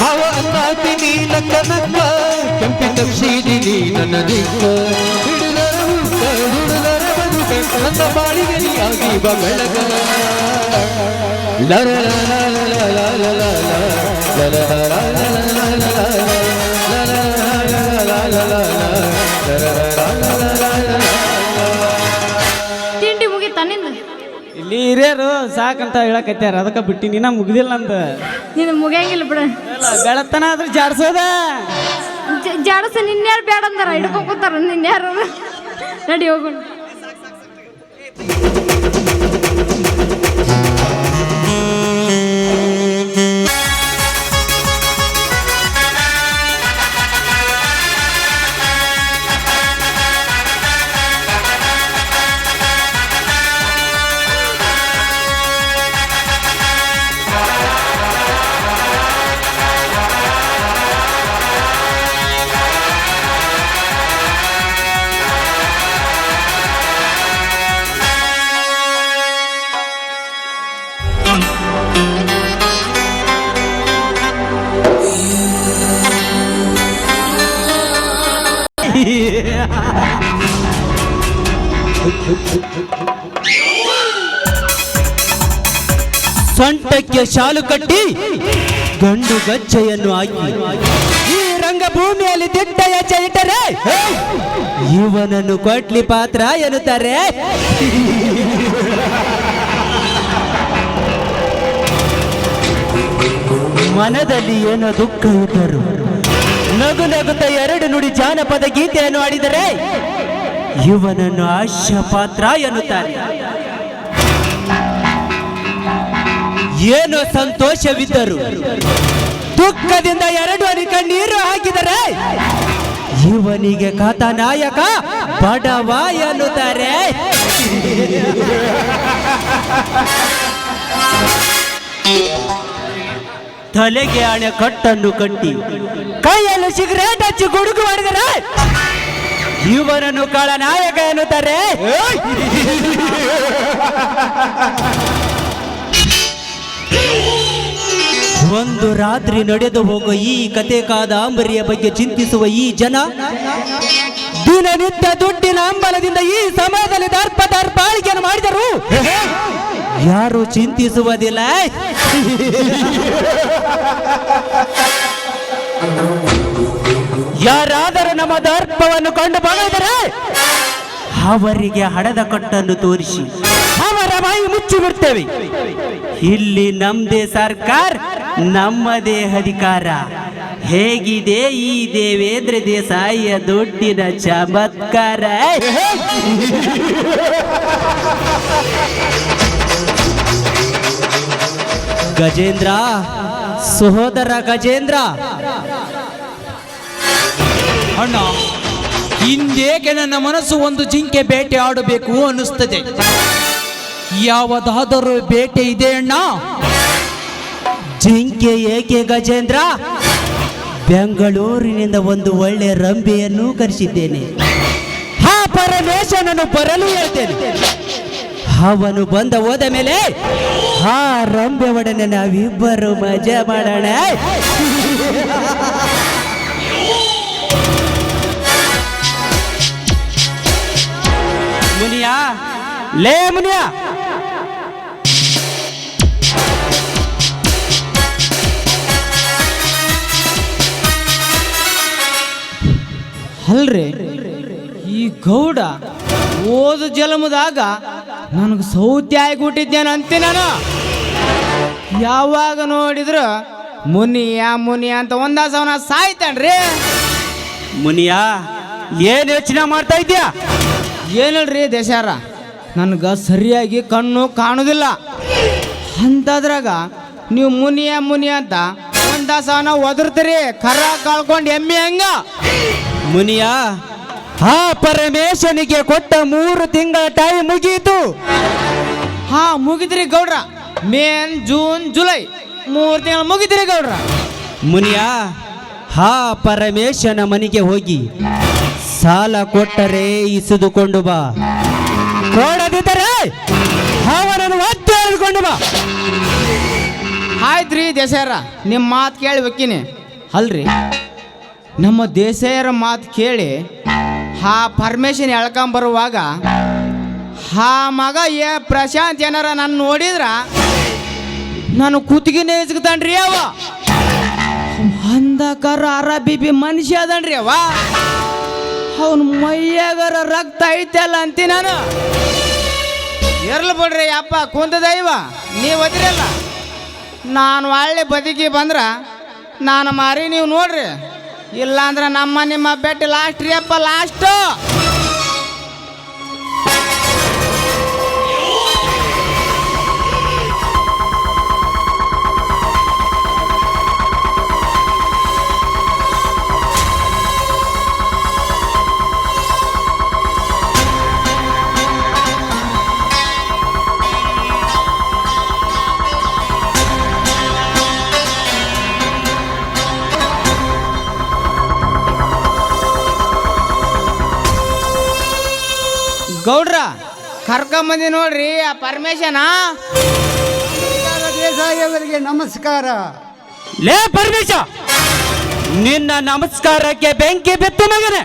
ಮಾವ ಅನ್ನಾತಿ ನೀ ನಕ್ಕ ನಕ್ಕ ಕೆಂಪಿ ತಪ್ಸಿದಿ ನೀ ನನ್ನ ದಿಕ್ಕ ಹಿಡಿದರ ಹುಕ್ಕ ಹುಡುದರ ಬದುಕ ನನ್ನ ಬಾಳಿಗೆ ನೀಯಾಗಿ ಬ ಬೆಳಕ ಲರ ಲರ ಲರ ಲರ ಲರ ತಿಂಡಿ ಮುಗೀತಾ ನಿಂದ ಇಲ್ಲಿ ಹಿರಿಯರು ಸಾಕಂತ ಹೇಳಕತ್ಯಾರ ಅದಕ್ಕೆ ಬಿಟ್ಟಿನಿ ನಾ ಮುಗ್ದಿಲ್ಲ ಅಂತ ನೀನು ಮುಗಿಯಂಗಿಲ್ಲ ಬಿಡ ಬೆಳತನ ಆದ್ರೆ ಜಾಡ್ಸೋದ ಜಾಡಸ ನಿನ್ಯಾರು ಬೇಡ ಅಂದಾರ ಹಿಡ್ಕೊತಾರ ನಿನ್ಯಾರು ನಡಿ ಹೋಗೋಣ ಸೊಂಟಕ್ಕೆ ಶಾಲು ಕಟ್ಟಿ ಗಂಡು ಗಜ್ಜೆಯನ್ನು ಹಾಕಿ ಈ ರಂಗಭೂಮಿಯಲ್ಲಿ ದಿಟ್ಟ ಹೆಜ್ಜೆ ಇಟ್ಟರೆ ಇವನನ್ನು ಕೊಟ್ಲಿ ಪಾತ್ರ ಎನ್ನುತ್ತಾರೆ. ಮನದಲ್ಲಿ ಏನೋ ದುಃಖ ಇದ್ದರು ನಗು ನಗುತ್ತ ಎರಡು ನುಡಿ ಜಾನಪದ ಗೀತೆಯನ್ನು ಆಡಿದರೆ ಇವನನ್ನು ಹಾಸ್ಯ ಪಾತ್ರ ಎನ್ನುತ್ತಾರೆ. ಏನೋ ಸಂತೋಷವಿದ್ದರು ದುಃಖದಿಂದ ಎರಡು ಹನಿ ಕಣ್ಣೀರು ಹಾಕಿದರೆ ಇವನಿಗೆ ಕಥಾನಾಯಕ ಬಡವ ಎನ್ನುತ್ತಾರೆ. ತಲೆಗೆ ಹಣೆ ಕಟ್ಟನ್ನು ಕಟ್ಟಿ ಕೈಯಲ್ಲಿ ಸಿಗರೇಟ್ ಹಚ್ಚಿ ಗುಡುಗು ಮಾಡಿದರೆ ಇವನನ್ನು ನಾಯಕ ಎನ್ನುತ್ತಾರೆ. ಒಂದು ರಾತ್ರಿ ನಡೆದು ಹೋಗುವ ಈ ಕತೆ ಕಾದಂಬರಿಯ ಬಗ್ಗೆ ಚಿಂತಿಸುವ ಈ ಜನ ದಿನನಿತ್ಯ ದುಡ್ಡಿನ ಹಂಬಲದಿಂದ ಈ ಸಮಯದಲ್ಲಿ ದರ್ಪಾಳಿಕೆಯನ್ನು ಮಾಡಿದರು ಯಾರು ಚಿಂತಿಸುವುದಿಲ್ಲ. ಯಾರಾದರೂ ನಮ್ಮ ದರ್ಪವನ್ನು ಕಂಡು ಬಗೆದರೆ ಅವರಿಗೆ ಹಣದ ಕಟ್ಟನ್ನು ತೋರಿಸಿ ಅವರ ಬಾಯಿ ಮುಚ್ಚಿ ಬಿಡ್ತೇವೆ. ಇಲ್ಲಿ ನಮ್ಮದೇ ಸರ್ಕಾರ, ನಮ್ಮದೇ ಅಧಿಕಾರ. ಹೇಗಿದೆ ಈ ದೇವೇಂದ್ರ ದೇಸಾಯಿಯ ದುಡ್ಡಿನ ಚಮತ್ಕಾರ? ಗಜೇಂದ್ರ, ಸಹೋದರ ಗಜೇಂದ್ರ, ಅಣ್ಣ, ಇಂದೇಕೆ ನನ್ನ ಮನಸ್ಸು ಒಂದು ಜಿಂಕೆ ಬೇಟೆ ಆಡಬೇಕು ಅನ್ನಿಸ್ತದೆ. ಯಾವುದಾದರೂ ಬೇಟೆ ಇದೆ ಅಣ್ಣ? ಜಿಂಕೆ ಏಕೆ ಗಜೇಂದ್ರ? ಬೆಂಗಳೂರಿನಿಂದ ಒಂದು ಒಳ್ಳೆ ರಂಬೆಯನ್ನು ಕರೆಸಿದ್ದೇನೆ. ಆ ಪರಮೇಶನನ್ನು ಬರಲು ಹೇಳ್ತೇನೆ. ಅವನು ಬಂದ ಹೋದ ಮೇಲೆ ಆ ರಂಬೆ ಒಡನೆ ನಾವಿಬ್ಬರು ಮಜಾ ಮಾಡೋಣ. ಮುನಿಯಾ, ಲೇ ಮುನಿಯಾ, ಅಲ್ರಿ ಈ ಗೌಡ ಓದು ಜಲಮದಾಗ ನನಗೆ ಸೌತಿ ಆಗಿಬಿಟ್ಟಿದ್ದೇನೆ ಅಂತೆ. ನಾನು ಯಾವಾಗ ನೋಡಿದ್ರು ಮುನಿಯ ಅಂತ ಒಂದಾಸವನ ಸಾಯ್ತಾನ್ರಿ. ಮುನಿಯಾ, ಏನ್ ಯೋಚನೆ ಮಾಡ್ತಾ ಇದ್ಯಾ? ಏನಲ್ರಿ ದೇಶಾರ, ನನಗೆ ಸರಿಯಾಗಿ ಕಣ್ಣು ಕಾಣುದಿಲ್ಲ. ಅಂತದ್ರಾಗ ನೀವು ಮುನಿಯ ಅಂತ ಒಂದಾಸವನ ಒದರ್ತೀರಿ. ಕರ ಕಳ್ಕೊಂಡು ಎಮ್ಮೆ ಹಂಗ. ಮುನಿಯಾ, ಆ ಪರಮೇಶನಿಗೆ ಕೊಟ್ಟ 3 ತಿಂಗಳ ಟೈಮ್ ಮುಗೀತು. ಹಾ, ಮುಗಿದ್ರಿ ಗೌಡ್ರ. ಮೇನ್, ಜೂನ್, ಜುಲೈ 3 ತಿಂಗಳು ಮುಗಿದ್ರಿ ಗೌಡ್ರ. ಮುನಿಯಾ, ಆ ಪರಮೇಶನ ಮನೆಗೆ ಹೋಗಿ ಸಾಲ ಕೊಟ್ಟರೆ ಇಸಿದುಕೊಂಡು ಬಾ, ಕೊಡದಿದ್ದರೆ ಅವನನ್ನು ಒತ್ತು ಎಳೆದುಕೊಂಡು ಬಾ. ಆಯ್ತ್ರಿ ದೇಸಾಯರ, ನಿಮ್ಮ ಮಾತು ಕೇಳಿ ಹೋಗ್ತೀನಿ. ಅಲ್ರಿ, ನಮ್ಮ ದೇಸಾಯರ ಮಾತು ಕೇಳಿ ಆ ಪರ್ಮಿಷನ್ ಎಳ್ಕೊಂಬರುವಾಗ ಆ ಮಗ ಪ್ರಶಾಂತ್ ಏನಾರ ನಾನು ನೋಡಿದ್ರ ನಾನು ಕುತ್ತಿಗೆನೇ ಇಸ್ಕತಾನ್ರಿ. ಅವ ಅಂದಕರ ಅರಬಿಬಿ ಮನುಷ್ಯ ಅದನ್ರಿ. ಅವ ಅವನ ಮೈಯಾಗರ ರಕ್ತ ಐತಲ್ಲ ಅಂತಿ ನಾನು. ಇರ್ಲಿ ಬಿಡ್ರಿ ಅಪ್ಪ, ಕುಂತ ದೈವ ನೀವು ಒದ್ರಲ್ಲ. ನಾನು ಒಳ್ಳೆ ಬದುಕಿ ಬಂದ್ರ ನಾನು ಮಾರಿ ನೀವು ನೋಡ್ರಿ. ಇಲ್ಲಾಂದ್ರೆ ನಿಮ್ಮ ಬೆಟ್ಟ ಲಾಸ್ಟ್ ರೀ ಅಪ್ಪ, ಲಾಸ್ಟು. ಗೌಡ್ರ ಕರ್ಕೊಂಬಂದಿ ನೋಡ್ರಿ ಆ ಪರಮೇಶನ. ದೇಸಾಯಿಯವರಿಗೆ ನಮಸ್ಕಾರ. ಲೇ ಪರಮೇಶ, ನಿನ್ನ ನಮಸ್ಕಾರಕ್ಕೆ ಬೆಂಕಿ ಬಿತ್ತು ಮಗನೇ.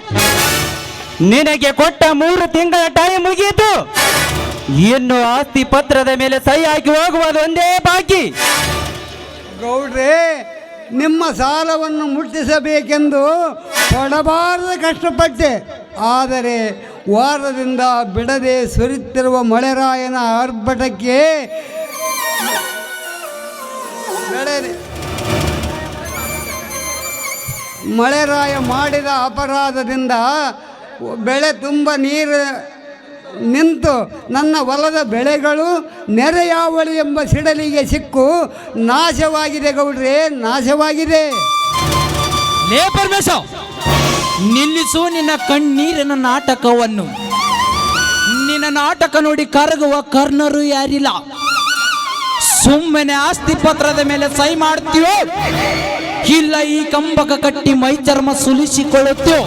ನಿನಗೆ ಕೊಟ್ಟ 3 ತಿಂಗಳ ಟೈಮ್ ಮುಗಿಯಿತು. ಇನ್ನು ಆಸ್ತಿ ಪತ್ರದ ಮೇಲೆ ಸಹಿ ಹಾಕಿ ಹೋಗುವುದು ಒಂದೇ ಬಾಕಿ. ಗೌಡ್ರೆ, ನಿಮ್ಮ ಸಾಲವನ್ನು ಮುಟ್ಟಿಸಬೇಕೆಂದು ಪಡಬಾರದ ಕಷ್ಟಪಟ್ಟೆ. ಆದರೆ ವಾರದಿಂದ ಬಿಡದೆ ಸುರಿಯುತ್ತಿರುವ ಮಳೆರಾಯನ ಆರ್ಭಟಕ್ಕೆ ಮಳೆರಾಯ ಮಾಡಿದ ಅಪರಾಧದಿಂದ ಬೆಳೆ ತುಂಬ ನೀರು ನಿಂತು ನನ್ನ ಹೊಲದ ಬೆಳೆಗಳು ನೆರೆಯಾವಳಿ ಎಂಬ ಸಿಡಲಿಗೆ ಸಿಕ್ಕು ನಾಶವಾಗಿದೆ ಗೌಡ್ರೆ, ನಾಶವಾಗಿದೆ. ಲೇ ಪರಮೇಶ, ನಿಲ್ಲಿಸು ನಿನ್ನ ಕಣ್ಣೀರಿನ ನಾಟಕವನ್ನು. ನಿನ್ನ ನಾಟಕ ನೋಡಿ ಕರಗುವ ಕರ್ಣರು ಯಾರಿಲ್ಲ. ಸುಮ್ಮನೆ ಆಸ್ತಿ ಪತ್ರದ ಮೇಲೆ ಸಹಿ ಮಾಡ್ತೀವೋ ಇಲ್ಲ ಈ ಕಂಬಕ ಕಟ್ಟಿ ಮೈ ಚರ್ಮ ಸುಲಿಸಿಕೊಳ್ಳುತ್ತೋ?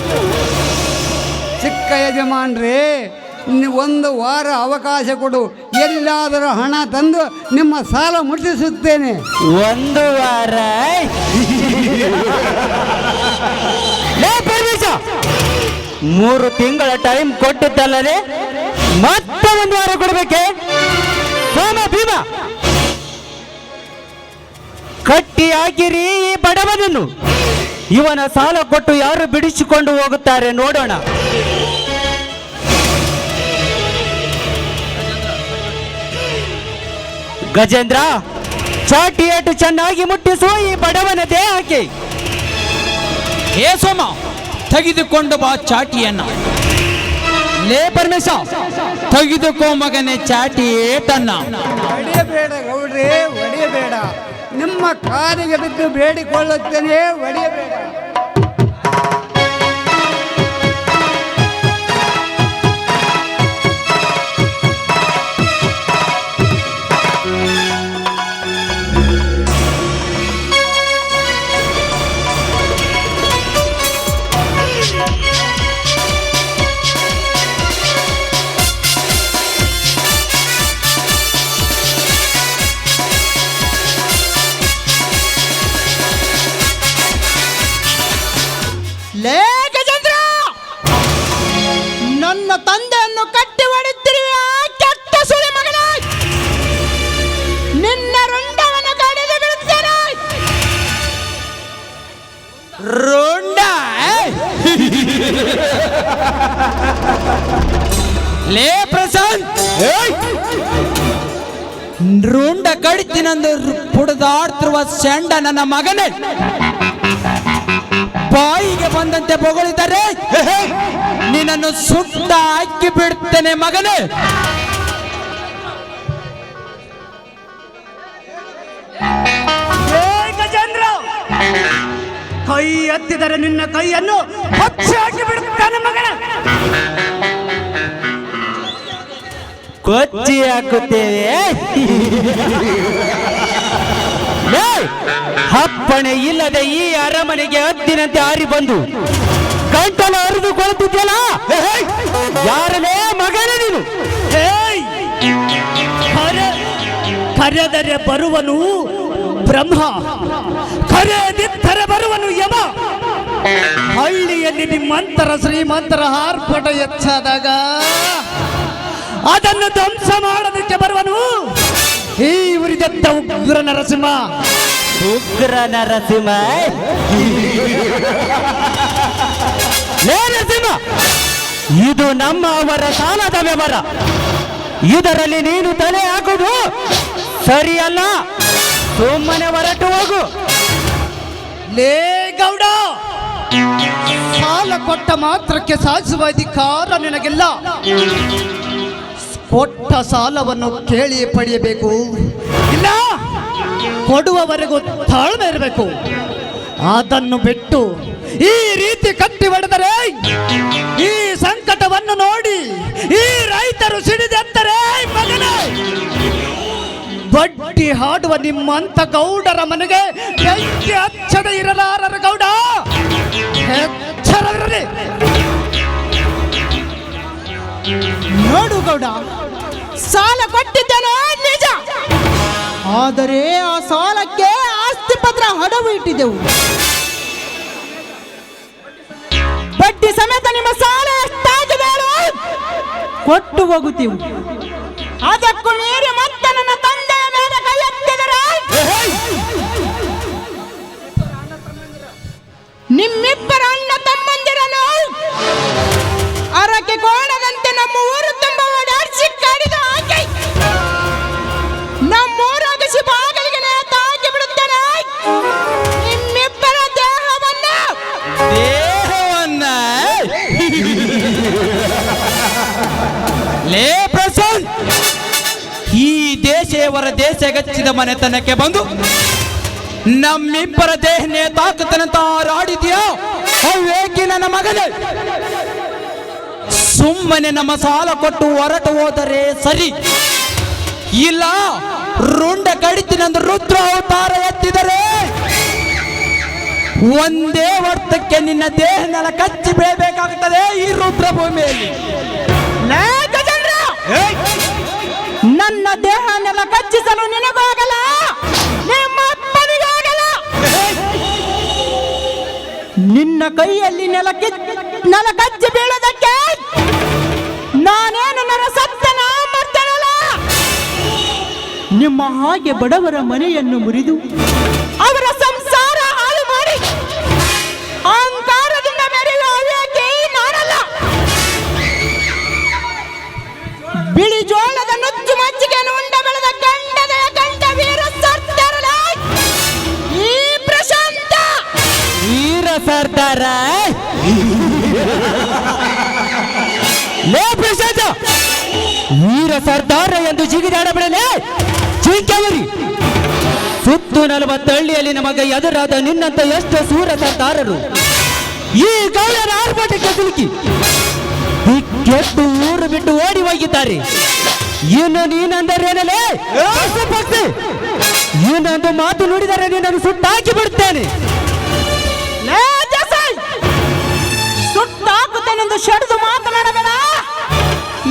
ಚಿಕ್ಕ ಯಜಮಾನ್ರೇ, ಒಂದು ವಾರ ಅವಕಾಶ ಕೊಡು. ಎಲ್ಲಾದರೂ ಹಣ ತಂದು ನಿಮ್ಮ ಸಾಲ ಮುಟ್ಟಿಸುತ್ತೇನೆ. 1 ವಾರ? 3 ತಿಂಗಳ ಟೈಮ್ ಕೊಟ್ಟಿದ್ದಲ್ಲದೆ ಮತ್ತೆ 1 ವಾರ ಕೊಡ್ಬೇಕೆ? ಸೋಮ ಭೀಮ, ಕಟ್ಟಿ ಹಾಕಿರಿ ಈ ಬಡವನನ್ನು. ಇವನ ಸಾಲ ಕೊಟ್ಟು ಯಾರು ಬಿಡಿಸಿಕೊಂಡು ಹೋಗುತ್ತಾರೆ ನೋಡೋಣ. ಗಜೇಂದ್ರ, ಚಾಟಿ ಏಟು ಚೆನ್ನಾಗಿ ಮುಟ್ಟಿಸುವ ಈ ಬಡವನ ದೇಹಕ್ಕೆ. ಏ ಸೋಮ, ತೆಗೆದುಕೊಂಡು ಬಾ ಚಾಟಿಯನ್ನ. ಲೇ ಪರಮೇಶ, ತೆಗೆದುಕೋ ಮಗನೇ ಚಾಟಿ ಏಟನ್ನ. ಒಡೆಯಬೇಡ ಗೌಡ್ರೆ, ಒಡೆಯಬೇಡ. ನಿಮ್ಮ ಕಾಲಿಗೆ ಬಿದ್ದು ಬೇಡಿಕೊಳ್ಳುತ್ತೇನೆ, ಒಡೆಯಬೇಡ. ಲೇ ಗಜೇಂದ್ರ, ನನ್ನ ತಂದೆಯನ್ನು ಕಟ್ಟಿ ಹೊಡೆದಿರುವ ಕೆಟ್ಟ ಸುಳಿ ಮಗನ, ನಿನ್ನ ರುಂಡವನ್ನು ಕಡಿದು ಬಿಡುತ್ತೇನೆ. ರುಂಡ? ಲೇ ಪ್ರಶಾಂತ್, ರುಂಡ ಕಡಿತೀನಂದು ಪುಡಿದಾಡ್ತಿರುವ ಸೆಂಡ ನನ್ನ ಮಗನೇ. ಬಾಯಿಗೆ ಬಂದಂತೆ ಬೊಗಳಿದರೆ ನಿನ್ನನ್ನು ಸುಟ್ಟ ಹಾಕಿ ಬಿಡ್ತೇನೆ ಮಗನೇ. ಗಜೇಂದ್ರ, ಕೈ ಎತ್ತಿದರೆ ನಿನ್ನ ಕೈಯನ್ನು ಹೊಚ್ಚಿ ಹಾಕಿ ಬಿಡುತ್ತಾನೆ ಮಗನ. ಕೊಚ್ಚಿ ಹಾಕುತ್ತೇವೆ. ಅಪ್ಪಣೆ ಇಲ್ಲದೆ ಈ ಅರಮನೆಗೆ ಹದ್ದಿನಂತೆ ಹಾರಿ ಬಂದು ಗಂಟಲು ಹರಿದುಕೊಳ್ಳುತ್ತಿದ್ದಲ್ಲ. ಯಾರನೇ ಮಗನೇ ನೀನು? ಕರೆದರೆ ಬರುವನು ಬ್ರಹ್ಮ, ಕರೆದಿದ್ದರೆ ಬರುವನು ಯಮ. ಹಳ್ಳಿಯಲ್ಲಿ ನಿಮ್ಮಂತರ ಶ್ರೀಮಂತರ ಆರ್ಭಟ ಹೆಚ್ಚಾದಾಗ ಅದನ್ನು ಧ್ವಂಸ ಮಾಡೋದಕ್ಕೆ ಬರುವನು ಈ ಉರಿದತ್ತ ಉಗ್ರ ನರಸಿಂಹ. ಉಗ್ರ ನರಸಿಂಹ? ನರಸಿಂಹ, ಇದು ನಮ್ಮ ಅವರ ಸಾಲದ ವ್ಯವಹಾರ. ಇದರಲ್ಲಿ ನೀನು ತಲೆ ಹಾಕುವುದು ಸರಿಯಲ್ಲ. ಸುಮ್ಮನೆ ಹೊರಟು ಹೋಗು. ಲೇ ಗೌಡ, ಸಾಲ ಕೊಟ್ಟ ಮಾತ್ರಕ್ಕೆ ಸಾಧಿಸುವ ಅಧಿಕಾರ ನಿನಗಿಲ್ಲ. ಕೊಟ್ಟ ಸಾಲವನ್ನು ಕೇಳಿ ಪಡೆಯಬೇಕು, ಇಲ್ಲ ಕೊಡುವವರೆಗೂ ತಾಳ್ಮೆ ಇರಬೇಕು. ಅದನ್ನು ಬಿಟ್ಟು ಈ ರೀತಿ ಕಟ್ಟಿ ಹೊಡೆದರೆ ಈ ಸಂಕಟವನ್ನು ನೋಡಿ ಈ ರೈತರು ಸಿಡಿದೆತ್ತಾರೆ ಮಗನೇ. ಬಡ್ಡಿ ಹಾಡುವ ನಿಮ್ಮಂತ ಗೌಡರ ಮನೆಗೆ ಬೆಂಕಿ ಹಚ್ಚದೆ ಇರಲಾರರ ಗೌಡ. ಎಚ್ಚರವಿರಲಿ. ನೋಡು ಗೌಡ, ಸಾಲ ಕೊಟ್ಟಿದ್ದೇನೋ ನಿಜ, ಆದರೆ ಆ ಸಾಲಕ್ಕೆ ಆಸ್ತಿ ಪತ್ರ ಅಡವು ಇಟ್ಟಿದ್ದೆವು. ಬಡ್ಡಿ ಸಮೇತ ನಿಮ್ಮ ಸಾಲ ಎಷ್ಟಾಗಿದೆ ಕೊಟ್ಟು ಹೋಗುತ್ತೀವಿ. ಅದಕ್ಕೂ ಮೀರಿ ಮತ್ತೆ ನನ್ನ ತಂದೆಯ ಮೇಲೆ ಕೈ ಎತ್ತಿದರೆ ನಿಮ್ಮಿಬ್ಬರ ಅಣ್ಣ ತಮ್ಮಂದಿರನು ಅರಕೆ ಕೋಣದಂತೆ ನಮ್ಮ ಊರು ತುಂಬ ಓಡಾಡಿಸಿ ಕಡಿದು ಹಾಕಿ ನಮ್ಮೂರಾಗಿಸಿ ಬಾಗಿಲಿಗೆ ನೇತಾಕಿ ಬಿಡುತ್ತೇನೆ. ನಿಮ್ಮಿಬ್ಬರ ದೇಹವನ್ನ ಲೇ ಪ್ರಸನ್ನ, ಈ ದೇಶವರ ದೇಶಗಚ್ಚಿದ ಮನೆತನಕ್ಕೆ ಬಂದು ನಮ್ಮಿಬ್ಬರ ದೇಹ ನೇತಾಕತನಂತ ಹಾರಾಡಿದ್ಯಾ ಅವೇಕಿ ನನ್ನ ಮಗನೇ. ಸುಮ್ಮನೆ ನಮ್ಮ ಸಾಲ ಕೊಟ್ಟು ಹೊರಟು ಹೋದರೆ ಸರಿ, ಇಲ್ಲ ರುಂಡ ಕಡಿತಿನಂದು ರುದ್ರ ಅವತಾರ ಎತ್ತಿದರೆ ಒಂದೇ ವರ್ತಕ್ಕೆ ನಿನ್ನ ದೇಹನೆಲ್ಲ ಕಚ್ಚಿ ಬೀಳಬೇಕಾಗುತ್ತದೆ ಈ ರುದ್ರ ಭೂಮಿಯಲ್ಲಿ. ನನ್ನ ದೇಹನೆಲ್ಲ ಕಚ್ಚಿಸಲು ನಿನಗೋಗಲ್ಲ, ನಿಮ್ಮ ಅಪ್ಪನಿಗೋಗಲ್ಲ. ನಿನ್ನ ಕೈಯಲ್ಲಿ ನೆಲ ಕಚ್ಚಿ ಬೀಳೋದಕ್ಕೆ ನಾನೇನು ನನ್ನ ಸತ್ತನ ಮಾಡ್ತೇನಲ್ಲ. ನಿಮ್ಮ ಹಾಗೆ ಬಡವರ ಮನೆಯನ್ನು ಮುರಿದು ಅವರ ಸಂಸಾರ ಹಾಳು ಮಾಡಿ ಅಹಂಕಾರದಿಂದ ಮೆರೆಯುವ ಅವ್ಯಾಕೆ ನಾನಲ್ಲ. ಬಿಳಿ ಜೋಳದ ನುಚ್ಚು ಮಜ್ಜಿಗೆಯನ್ನು ಉಂಡ ಬೆಳೆದ ಗಂಡದ ಗಂಡ ವೀರ ಸರ್ದಾರ ಈ ಪ್ರಶಾಂತ ವೀರ ಸರ್ದಾರ. ಲೇ ಪ್ರಶಾಂತ, ವೀರ ಸರ್ದಾರ ಎಂದು ಜಿಗಿದಾಡಬೇಡಲೇ ಚಿಂಕವರಿ. ಸುತ್ತು 40 ಹಳ್ಳಿಯಲ್ಲಿ ನಮಗೆ ಎದುರಾದ ನಿನ್ನಂತ ಎಷ್ಟು ಸೂರ ಸರ್ದಾರರು ಈ ಗೌಡರ ಆರ್ಭಟಕ್ಕೆ ಸಿಲುಕಿ ಕೆಟ್ಟು ಊರು ಬಿಟ್ಟು ಓಡಿ ಹೋಗಿದ್ದಾರೆ. ಇನ್ನು ನೀನಂದರೇನಲೇ ಪಕ್ಷಿ, ಇನ್ನೊಂದು ಮಾತು ನುಡಿದರೆ ನಿನ್ನನ್ನು ಸುಟ್ಟಾಕಿ ಬಿಡುತ್ತೇನೆ. ಸುಟ್ಟಾಕುತ್ತೇನೆಂದು ಶೆಡ್ದು ಮಾತನಾಡಬೇಡ.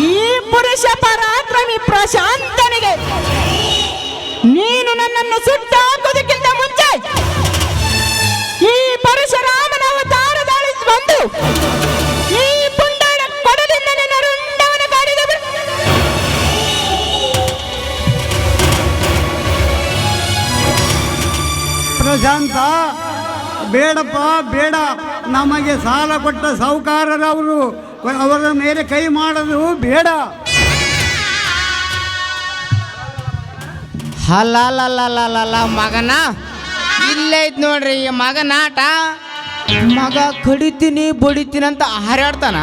ಈ ಪುರುಷ ಪರಾಕ್ರಮಿ ಪ್ರಶಾಂತನಿಗೆ ನೀನು ನನ್ನನ್ನು ಸುಟ್ಟಾಕುವುದಕ್ಕಿಂತ ಮುಂಚೆ ಈ ಪರಶುರಾಮನ ಅವತಾರದಲ್ಲಿ ಬಂದು ಈ ಪುಂಡನ ಕೊಡಲಿಂದ ನಿನ್ನ ರುಂಡವನ್ನು ಕಡಿದು ಪ್ರಶಾಂತ, ಬೇಡಪ್ಪ ಬೇಡ. ನಮಗೆ ಸಾಲ ಕೊಟ್ಟ ಸಾಹುಕಾರರವರು, ಅವರ ಮೇಲೆ ಕೈ ಮಾಡೋದು ಬೇಡ. ಅಲ್ಲ ಮಗನ ಇಲ್ಲೇ ಐತ್ ನೋಡ್ರಿ ಈ ಮಗನ ಆಟ. ಮಗ ಕಡಿತೀನಿ ಬಡಿತೀನಿ ಅಂತ ಹಾರಾಡ್ತಾನ,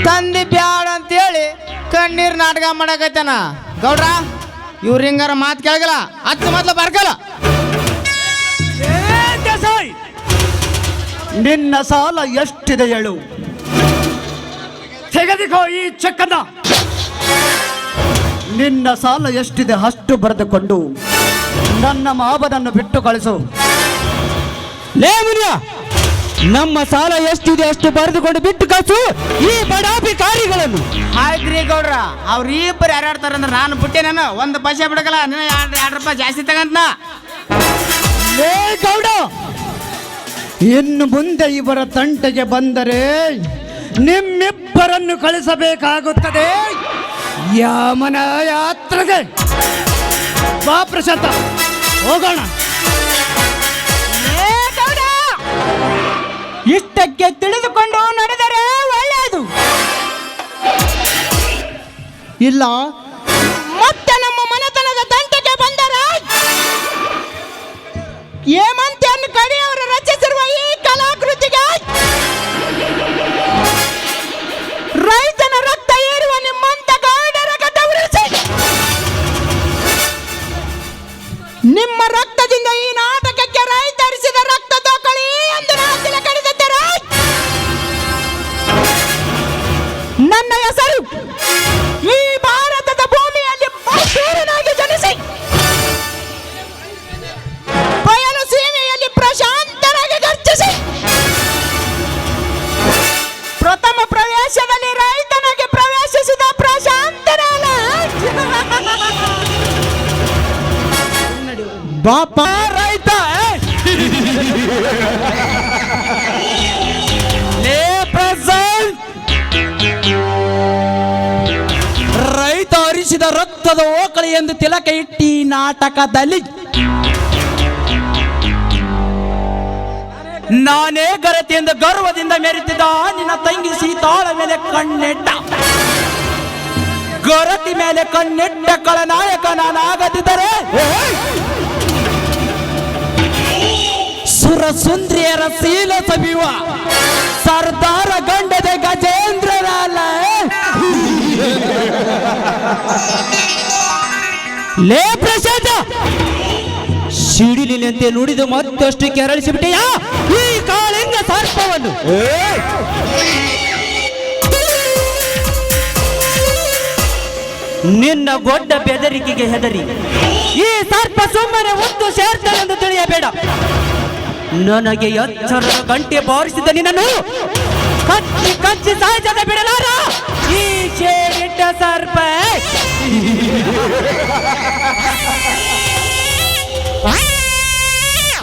ತಂದೆ ಬ್ಯಾಡ ಅಂತೇಳಿ ಕಣ್ಣೀರ್ ನಾಟಕ ಮಾಡಕೈತಾನ. ಗೌಡ್ರ ಇವ್ರ ಹಿಂಗಾರ ಮಾತು ಕೇಳಗಲ್ಲ, ಹತ್ತು ಮೊದ್ಲು ಬರ್ಕಲ್ಲ. ನಿನ್ನ ಸಾಲ ಎಷ್ಟಿದೆ ಹೇಳು, ತೆಗೆದುಕೋ ಈ ಚೆಕ್ಕನ್ನ. ನಿನ್ನ ಸಾಲ ಎಷ್ಟಿದೆ ಅಷ್ಟು ಬರೆದುಕೊಂಡು ನನ್ನ ಮಾವನನ್ನು ಬಿಟ್ಟು ಕಳಿಸು. ಲೇ ಮುನಿಯ, ನಮ್ಮ ಸಾಲ ಎಷ್ಟಿದೆ ಅಷ್ಟು ಬರೆದುಕೊಂಡು ಬಿಟ್ಟು ಕಳಿಸು ಈ ಬಡಾಪಿಕಾರಿಗಳನ್ನು. ಆಯ್ತ್ರಿ ಗೌಡ್ರ, ಅವ್ರ ಇಬ್ಬರು ಯಾರ್ಯಾಡ್ತಾರಂದ್ರೆ ನಾನು ಬಿಟ್ಟೆ, ನಾನು ಒಂದು ಪೈಸೆ ಬಿಡಕಲ್ಲ, ನೀನು 2 ರೂಪಾಯಿ ಜಾಸ್ತಿ ತಗಂತ. ಲೇ ಗೌಡ, ಇನ್ನು ಮುಂದೆ ಇವರ ತಂಟೆಗೆ ಬಂದರೆ ನಿಮ್ಮಿಬ್ಬರನ್ನು ಕಳಿಸಬೇಕಾಗುತ್ತದೆ ಯಾಮನ ಯಾತ್ರೆಗೆ. ಬಾ ಪ್ರಶಾಂತ, ಹೋಗೋಣ. ಇಷ್ಟಕ್ಕೆ ತಿಳಿದುಕೊಂಡು ನಡೆದರೆ ಒಳ್ಳೆಯದು. ಇಲ್ಲ ಮತ್ತೆ ನಮ್ಮ ಮನೆತನದ ತಂಟೆಗೆ ಬಂದರೆ ಹೇಮಂತಿಯನ್ನು ಕಡಿಯವರು ರಚಿಸಿರುವ ಈ ಕಲಾಕೃತಿಗೆ ರೈತನ ರಕ್ತ ಏರುವ ನಿಮ್ಮಂತ ಗೌಡರ ಗತವರಿಸಿ ನಿಮ್ಮ ರಕ್ತದಿಂದ ಈ ನಾಟಕಕ್ಕೆ ರೈತರಿಸಿದ ರಕ್ತ ದೋಕಳಿ ಎಂದು ನಾಚಿನ ಕಡಿದಿದ್ದರೆ ನನ್ನ ಹೆಸರು ಈ ಭಾರತದ ಭೂಮಿಯಲ್ಲಿ ಬಹುಸೂರನಾಗಿ ಜನಿಸಿ ಬಯಲು ಸೀಮೆಯಲ್ಲಿ ಪ್ರಶಾಂತರಾಗಿ ಗರ್ಜಿಸಿ ಪ್ರಥಮ ಪ್ರವೇಶದಲ್ಲಿ ರೈತನಾಗಿ ಪ್ರವೇಶಿಸಿದ ಪ್ರಶಾಂತನಲ್ಲ ಬಾಪ ರೈತ. ಲೇ ಪ್ರಸನ್ನ, ಸುರಿಸಿದ ರಕ್ತದ ಓಕಳಿ ಎಂದು ತಿಲಕ ಇಟ್ಟಿ ನಾಟಕದಲ್ಲಿ ನಾನೇ ಗರತಿಯಿಂದ ಗರ್ವದಿಂದ ಮೆರೆತಿದ್ದ ನಿನ್ನ ತಂಗಿ ಸೀತಾಳ ಮೇಲೆ ಕಣ್ಣಿಟ್ಟ ಗರತಿ ಮೇಲೆ ಕಣ್ಣಿಟ್ಟ ಕಳನಾಯಕ ನಾನಾಗದಿದ್ದರೆ ಸುರ ಸುಂದ್ರಿಯರ ಶೀಲ ಸವಿಯುವ ಸರ್ದಾರ ಗಂಡದ ಗಜೇಂದ್ರರಲ್ಲ. ಲೇ ಪ್ರಶಾಂತ, ಸಿಡಿಲಿನಂತೆ ನುಡಿದು ಮತ್ತಷ್ಟು ಕೆರಳಿಸಿಬಿಟ್ಟೆಯಾ ಈ ಕಾಳಿಂಗ ಸರ್ಪವನ್ನು. ನಿನ್ನ ಗೊಡ್ಡ ಬೆದರಿಕೆಗೆ ಹೆದರಿ ಈ ಸರ್ಪ ಸುಮ್ಮನೆ ಒತ್ತು ಸೇರ್ತಾನೆಂದು ತಿಳಿಯಬೇಡ. ನನಗೆ ಎಚ್ಚರದ ಗಂಟೆ ಬಾರಿಸಿದ ನಿನ್ನನ್ನು ಕಚ್ಚಿ ಕಚ್ಚಿ ಸಾಯ್ಸದ ಬಿಡಲಾರ ಈ ಶೇರಿಟ್ಟ ಸರ್ಪ.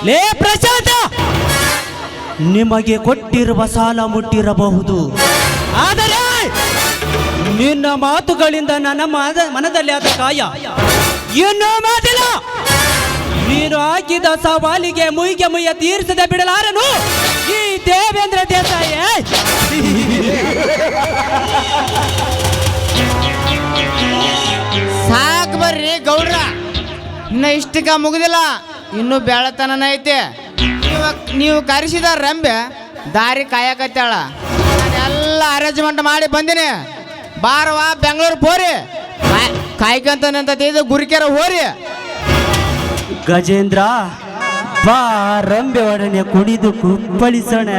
ಲೇ ಪ್ರಶಾಂತ, ನಿಮಗೆ ಕೊಟ್ಟಿರುವ ಸಾಲ ಮುಟ್ಟಿರಬಹುದು, ಆದರೆ ನಿನ್ನ ಮಾತುಗಳಿಂದ ನನ್ನ ಮನದಲ್ಲಿ ಆದ ಗಾಯ ಇನ್ನೂ ಮಾತಿಲ್ಲ. ನೀನು ಹಾಕಿದ ಸವಾಲಿಗೆ ಮುಯ್ಯ ತೀರಿಸದೆ ಬಿಡಲಾರನು ಈ ದೇವೇಂದ್ರ ದೇಸಾಯಿ. ಸಾಕು ಬರ್ರಿ ಗೌಡ್ರ, ಇನ್ನು ಇಷ್ಟಕ್ಕ ಮುಗಿದಿಲ್ಲ, ಇನ್ನು ಬೆಳತನ ಐತೆ. ನೀವು ಕರೆಸಿದ ರಂಬೆ ದಾರಿ ಕಾಯಕತ್ತಾಳ. ನಾನೆಲ್ಲ ಅರೇಂಜ್ಮೆಂಟ್ ಮಾಡಿ ಬಂದಿನಿ. ಬಾರವಾ ಬೆಂಗಳೂರು ಹೋರಿ, ಕಾಯ್ಕಂತ ಗುರಿಕೆರ ಹೋರಿ. ಗಜೇಂದ್ರ ಬಾ, ರಂಬೆ ಒಡನೆ ಕುಣಿದು ಕುಪ್ಪಳಿಸೋಣ.